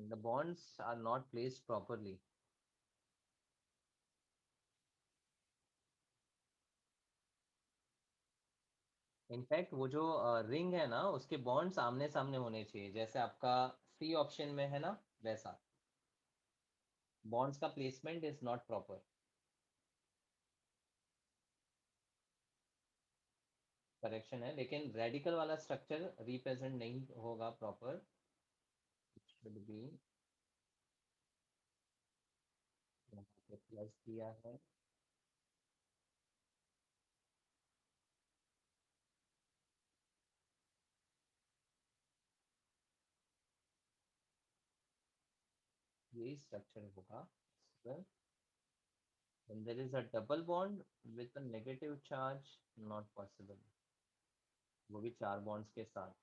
The bonds are not placed properly. In fact वो जो ring है ना, उसके bonds आमने सामने होने चाहिए, जैसे आपका सी ऑप्शन में है ना, वैसा। बॉन्ड्स का placement is not proper. Correction है, लेकिन रेडिकल वाला स्ट्रक्चर रिप्रेजेंट नहीं होगा प्रॉपर। शुड बी, यहाँ पे प्लस दिया है। यही स्ट्रक्चर होगा। When there is a double bond with a negative charge, not possible, वो भी 4 बॉन्ड्स के साथ।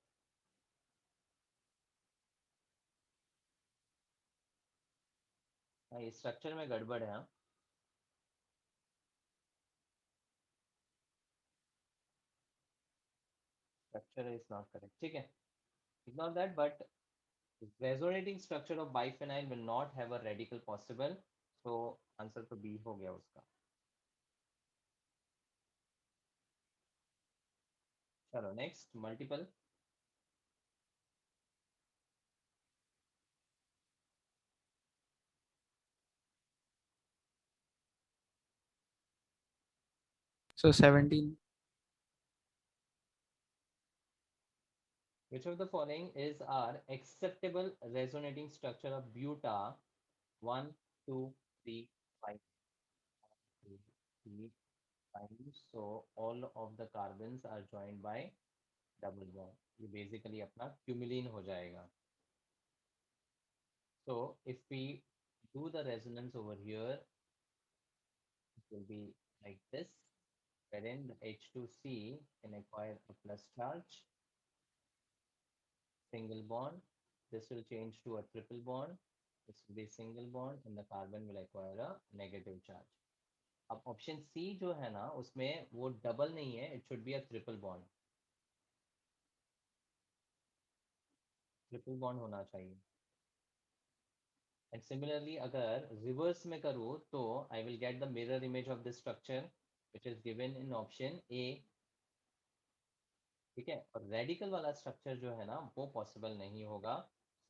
हाँ, ये स्ट्रक्चर में गड़बड़ है। हाँ, स्ट्रक्चर इज नॉट करेक्ट, ठीक है, ignore that, but resonating structure of biphenyl will not have a radical possible, so answer तो बी हो गया उसका। चलो next, multiple. So 17. Which of the following is our acceptable resonating structure of buta? 1, 2, 3, 5, 2, 3, times, so all of the carbons are joined by double bond. ये basically अपना cumulene हो जाएगा. So if we do the resonance over here, it will be like this, wherein the H2C can acquire a plus charge, single bond. This will change to a triple bond. This will be single bond, and the carbon will acquire a negative charge. अब option C जो है ना उसमें वो double नहीं है, it should be a triple bond. Triple bond होना चाहिए. एंड सिमिलरली अगर रिवर्स में करूँ तो I will get the mirror image of this structure which is given in option A. ठीक है, और रेडिकल वाला स्ट्रक्चर जो है ना वो पॉसिबल नहीं होगा.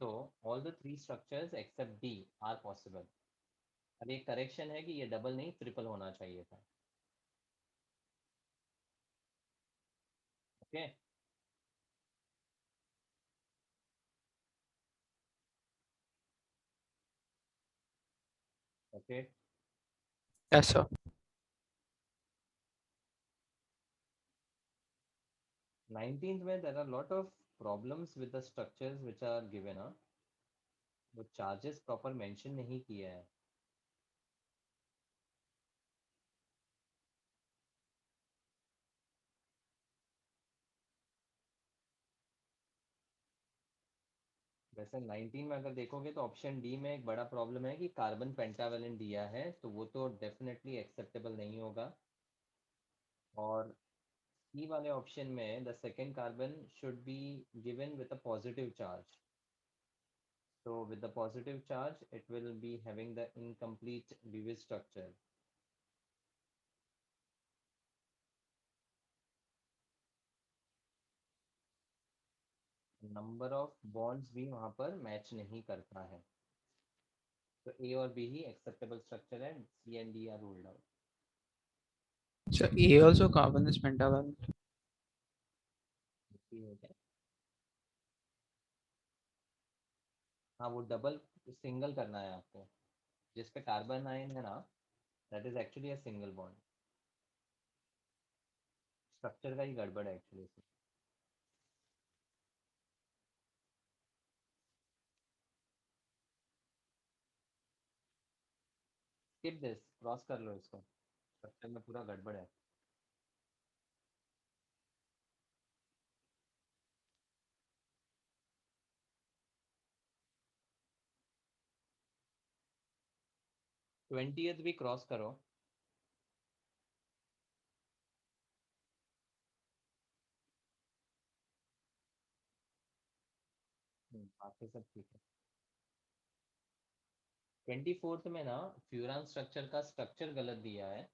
So all the three structures accept D R possible. अब एक करेक्शन है कि ये डबल नहीं ट्रिपल होना चाहिए था. Okay okay? Okay okay? Yes, sir. 19th में there are lot of problems with the structures which are given. वो चार्जेस प्रॉपर मेंशन नहीं किया है. वैसे 19 में अगर देखोगे तो ऑप्शन डी में एक बड़ा प्रॉब्लम है कि कार्बन पेंटावेलेंट दिया है, तो वो तो डेफिनेटली एक्सेप्टेबल नहीं होगा. और सी वाले ऑप्शन में the second carbon should be given with a positive charge. So with the positive charge, it will be having the incomplete Lewis structure. Number of bonds भी वहां पर मैच नहीं करता है. तो ए और बी ही एक्सेप्टेबल स्ट्रक्चर है, C and D are ruled out. So A also carbon is pentavalent. हो गया. हाँ वो डबल सिंगल करना है आपको. जिस पे कार्बन आयन है ना that is actually a single bond. Structure का ही गड़बड़ है एक्चुअली. स्किप दिस, क्रॉस कर लो इसको. स्ट्रक्चर में पूरा गड़बड़ है. ट्वेंटियथ भी क्रॉस करो. बाकी सब ठीक है. 24th में ना फ्यूरान स्ट्रक्चर का स्ट्रक्चर गलत दिया है.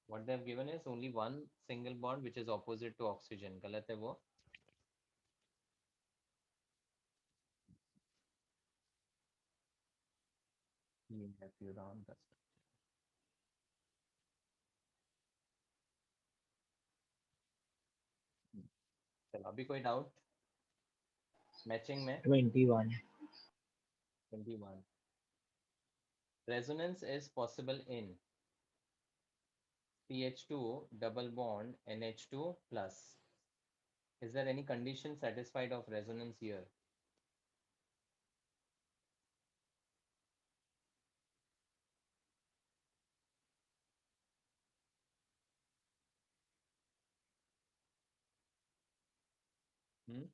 what they have given is only one single bond which is opposite to oxygen. गलत है वो. ये है फ्यूरान का structure. चलो अभी कोई डाउट मैचिंग में. 21. 21. Resonance is possible in CH2 double bond NH2 plus. Is there any condition satisfied of resonance here? Hmm?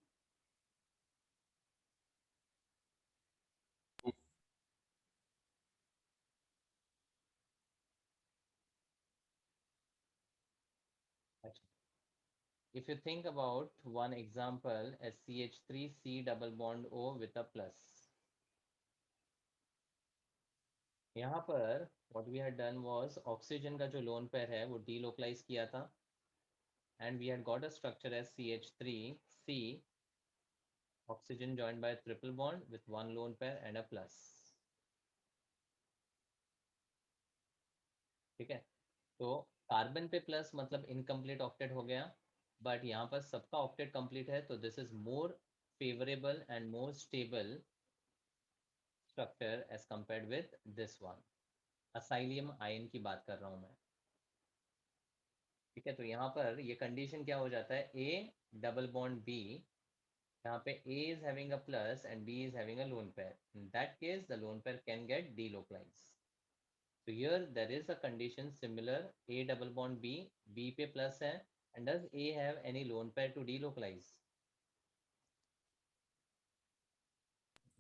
If you think about one example as CH3C double bond O with a plus. यहाँ पर what we had done was oxygen का जो lone pair है वो delocalize किया था, and we had got a structure as CH3C, oxygen joined by a triple bond with one lone pair and a plus. ठीक है, तो कार्बन पे प्लस मतलब इनकम्प्लीट ऑक्टेट हो गया, बट यहाँ पर सबका ऑक्टेट कंप्लीट है, तो this is more favourable and more stable structure as compared with this one. Acylium ion की बात कर रहा हूँ मैं. ठीक है, तो यहाँ पर ये कंडीशन क्या हो जाता है, ए डबल बॉन्ड बी, यहाँ पे A is having a plus and B is having a lone pair. In that case, the lone pair can get delocalized. So here there is a condition similar, A double bond B, B पे plus है, and does A have any lone pair to delocalize?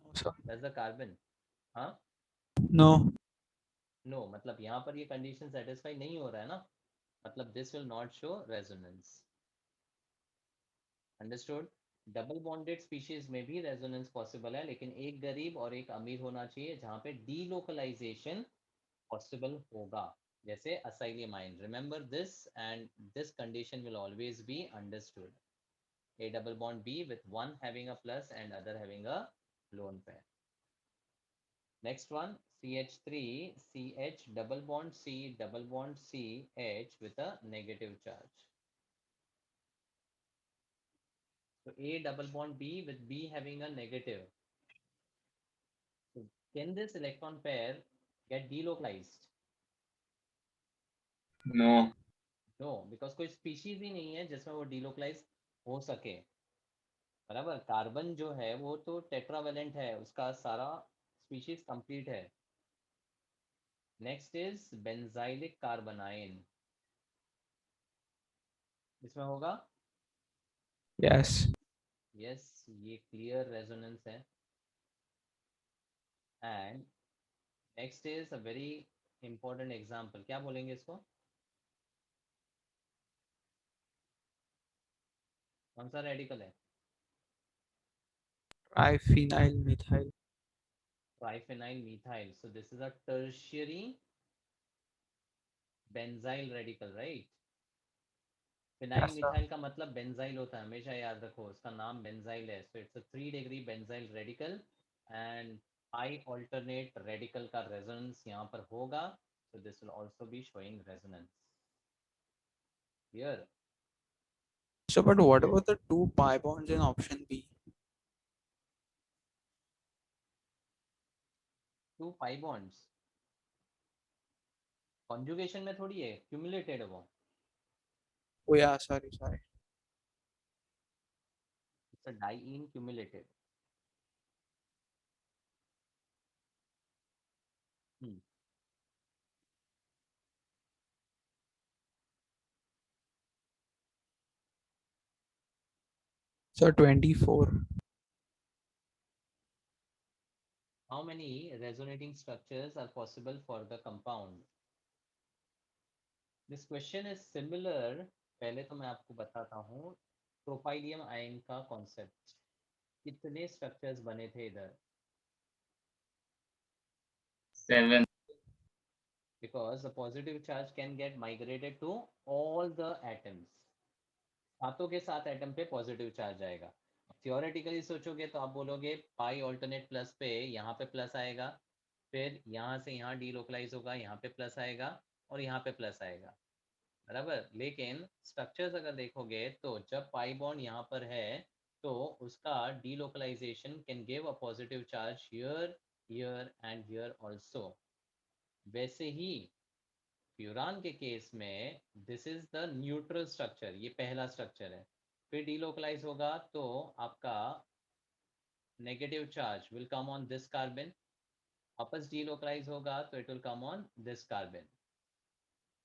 No, sir. Does the carbon? हाँ, No. no, मतलब यहाँ पर ये condition satisfy नहीं हो रहा है ना, मतलब this will not show resonance. Understood? Double bonded species में भी रेजोनेंस पॉसिबल है, लेकिन एक गरीब और एक अमीर होना चाहिए जहां पे डीलोकलाइजेशन पॉसिबल होगा, जैसे असाइलियमाइन. Remember this and this condition will always be understood. A double bond B with one having a plus and other having a lone pair. Next one, CH3 CH double bond C double bond CH with a negative charge. So A double bond B with B having a negative. So can this electron pair get delocalized? No. No, because कोई species ही नहीं है जिसमें वो delocalize हो सके. बराबर, carbon जो है वो तो टेट्रावेलेंट है, उसका सारा स्पीशीज कंप्लीट है. नेक्स्ट इज बेंजाइलिक कार्बोनाइन, इसमें होगा. Yes. यस, ये क्लियर रेजोनेंस है. And next is a very important example, क्या बोलेंगे इसको, कौन सा रेडिकल है? Triphenyl methyl. Triphenyl methyl. So this is a tertiary benzyl radical, right? Phenyl Yes, sir. Methyl का मतलब बेंजाइल होता है, हमेशा याद रखो, उसका नाम बेंजाइल है. So it's a 3 degree benzyl radical and I alternate radical का रेजोनेंस यहाँ पर होगा. So this will also be showing resonance here. So, but what about the two pi bonds in option B? 2 pi bonds conjugation में थोड़ी है, cumulated है वो. Oh yeah, sorry. It's a diene cumulated. So 24. How many resonating structures are possible for the compound? This question is similar. पहले तो मैं आपको बताता हूँ प्रोपाइलियम आयन का कॉन्सेप्ट. कितने स्ट्रक्चर्स बने थे इधर? 7. Because the positive charge can get migrated to all the atoms. सातों के साथ एटम पे पॉजिटिव चार्ज आएगा. थियोरेटिकली सोचोगे तो आप बोलोगे पाई ऑल्टरनेट प्लस पे यहाँ पे प्लस आएगा, फिर यहाँ से यहाँ डीलोकलाइज होगा, यहाँ पे प्लस आएगा और यहाँ पे प्लस आएगा. बराबर, लेकिन स्ट्रक्चर्स अगर देखोगे तो जब पाई बॉन्ड यहाँ पर है तो उसका delocalization can give a positive charge here, here and here also. वैसे ही फ्यूरान के केस में this is the neutral structure, ये पहला स्ट्रक्चर है. फिर डीलोकलाइज होगा तो आपका negative charge will come on this carbon, वापस डीलोकलाइज होगा तो it will come on this carbon.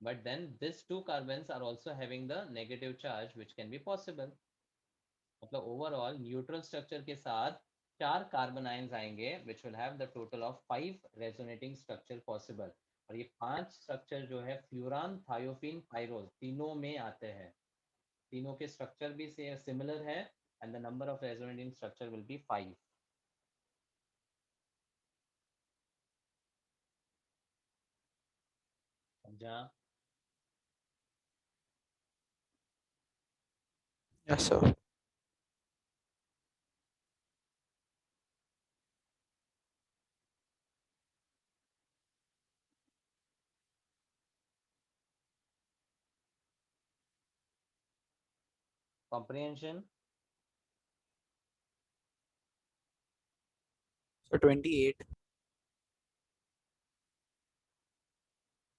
But then these two carbons are also having the negative charge which can be possible. मतलब overall neutral structure के साथ 4 carbon ions आएंगे which will have the total of 5 resonating structure possible. और ये 5 structure जो है furan, thiophene, pyrrole तीनों में आते हैं. तीनों के structure भी similar है and the number of resonating structure will be 5. समझा? Yes, sir. Comprehension? So 28.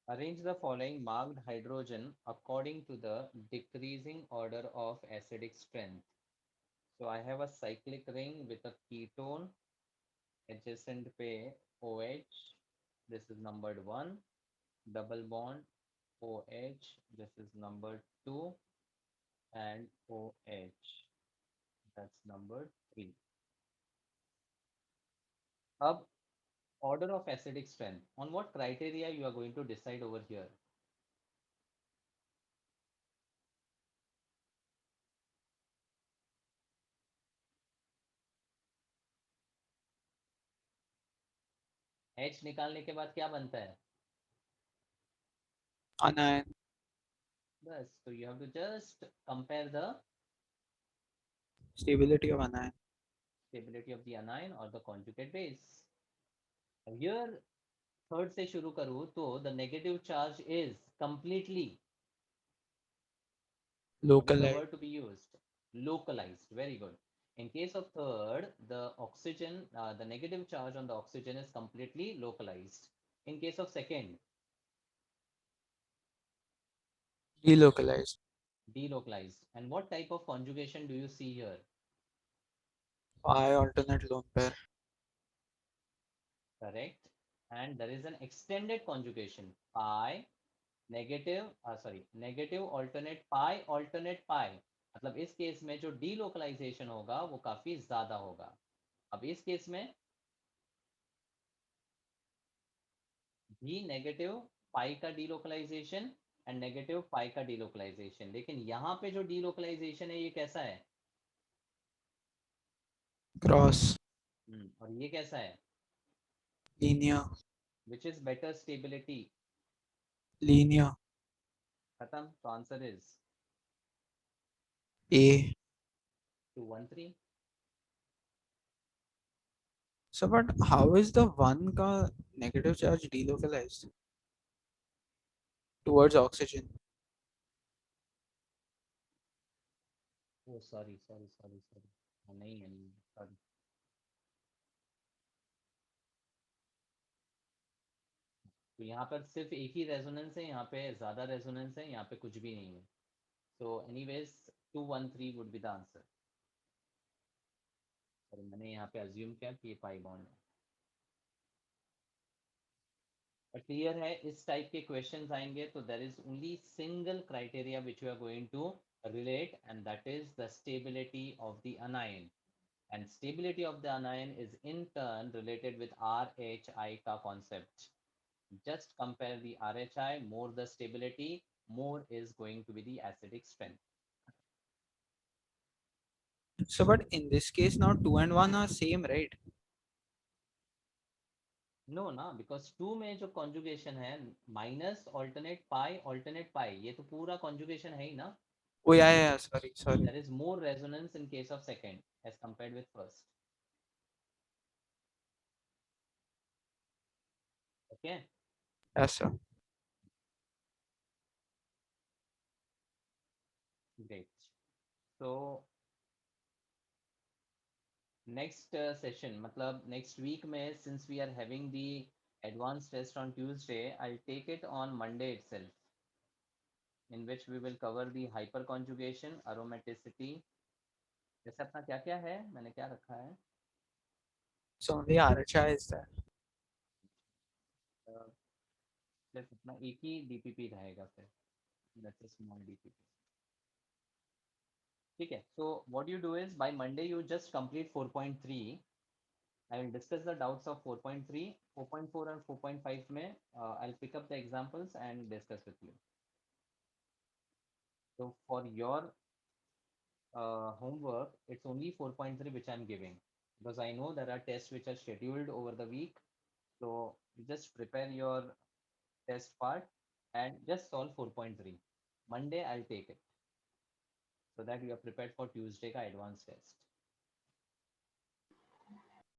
Arrange the following marked hydrogen according to the decreasing order of acidic strength. So I have a cyclic ring with a ketone adjacent पे OH. This is numbered 1. Double bond OH. This is number 2. And OH. That's number 3. Ab order of acidic strength. On what criteria you are going to decide over here? H निकालने के बाद क्या बनता है? anion. बस, so you have to just compare the Stability of anion. stability of the anion or the conjugate base. Here third से शुरू करूँ तो the negative charge is completely, what is the Localized. word to be used? Localized. Very good. In case of third, the oxygen, the negative charge on the oxygen is completely localized. In case of second, Delocalized. delocalized. And what type of conjugation do you see here? Pi alternate lone pair. Correct. And there is an extended conjugation. Pi, negative, negative alternate pi alternate pi. मतलब इस case में जो delocalization होगा वो काफी ज्यादा होगा. अब इस केस में भी नेगेटिव पाई का डीलोकलाइजेशन एंड नेगेटिव पाई का डीलोकलाइजेशन, लेकिन यहाँ पे जो डीलोकलाइजेशन है ये कैसा है? Cross. और ये कैसा है? Linear. Which is better stability? Linear. खत्म. तो answer is A. 213. So, but how is the one ka negative charge delocalized towards oxygen? O sorry sorry sorry sorry, नहीं है, नहीं, सॉरी. तो यहाँ पर सिर्फ एक ही रेजोनेंस है, यहाँ पे ज्यादा रेजोनेंस है, यहाँ पे कुछ भी नहीं है. So anyways 213 would be the answer. Sorry, मैंने यहाँ पे अज्यूम किया कि ये पाई बॉन्ड है. क्लियर है? इस टाइप के क्वेश्चंस आएंगे तो there is only single criteria which you are going to relate, and that is the stability of the anion, and stability of the anion is in turn related with RHI ka concept. Just compare the RHI, more the stability, more is going to be the acidic strength. So, but in this case now 2 and 1 are same, right? No ना, because 2 में जो conjugation है minus alternate pi, ये तो पूरा conjugation है ही ना. Oh yeah, sorry. There is more resonance in case of second as compared with first. Okay. Yes, sir. Great. So next session, मतलब next week में, since we are having the advanced test on Tuesday, I'll take it on Monday itself, in which we will cover the hyperconjugation, aromaticity. जैसे अपना क्या क्या है, मैंने क्या रखा है? So only RHI is there. सिर्फ अपना एक ही DPP रहेगा फिर. That's a small DPP. ठीक है. So what you do is by Monday you just complete 4.3. I will discuss the doubts of 4.3, 4.4 and 4.5 में I'll pick up the examples and discuss with you. So for your homework, it's only 4.3 which I'm giving, because I know there are tests which are scheduled over the week. So you just prepare your test part and just solve 4.3. Monday I'll take it, so that you are prepared for Tuesday ka advanced test.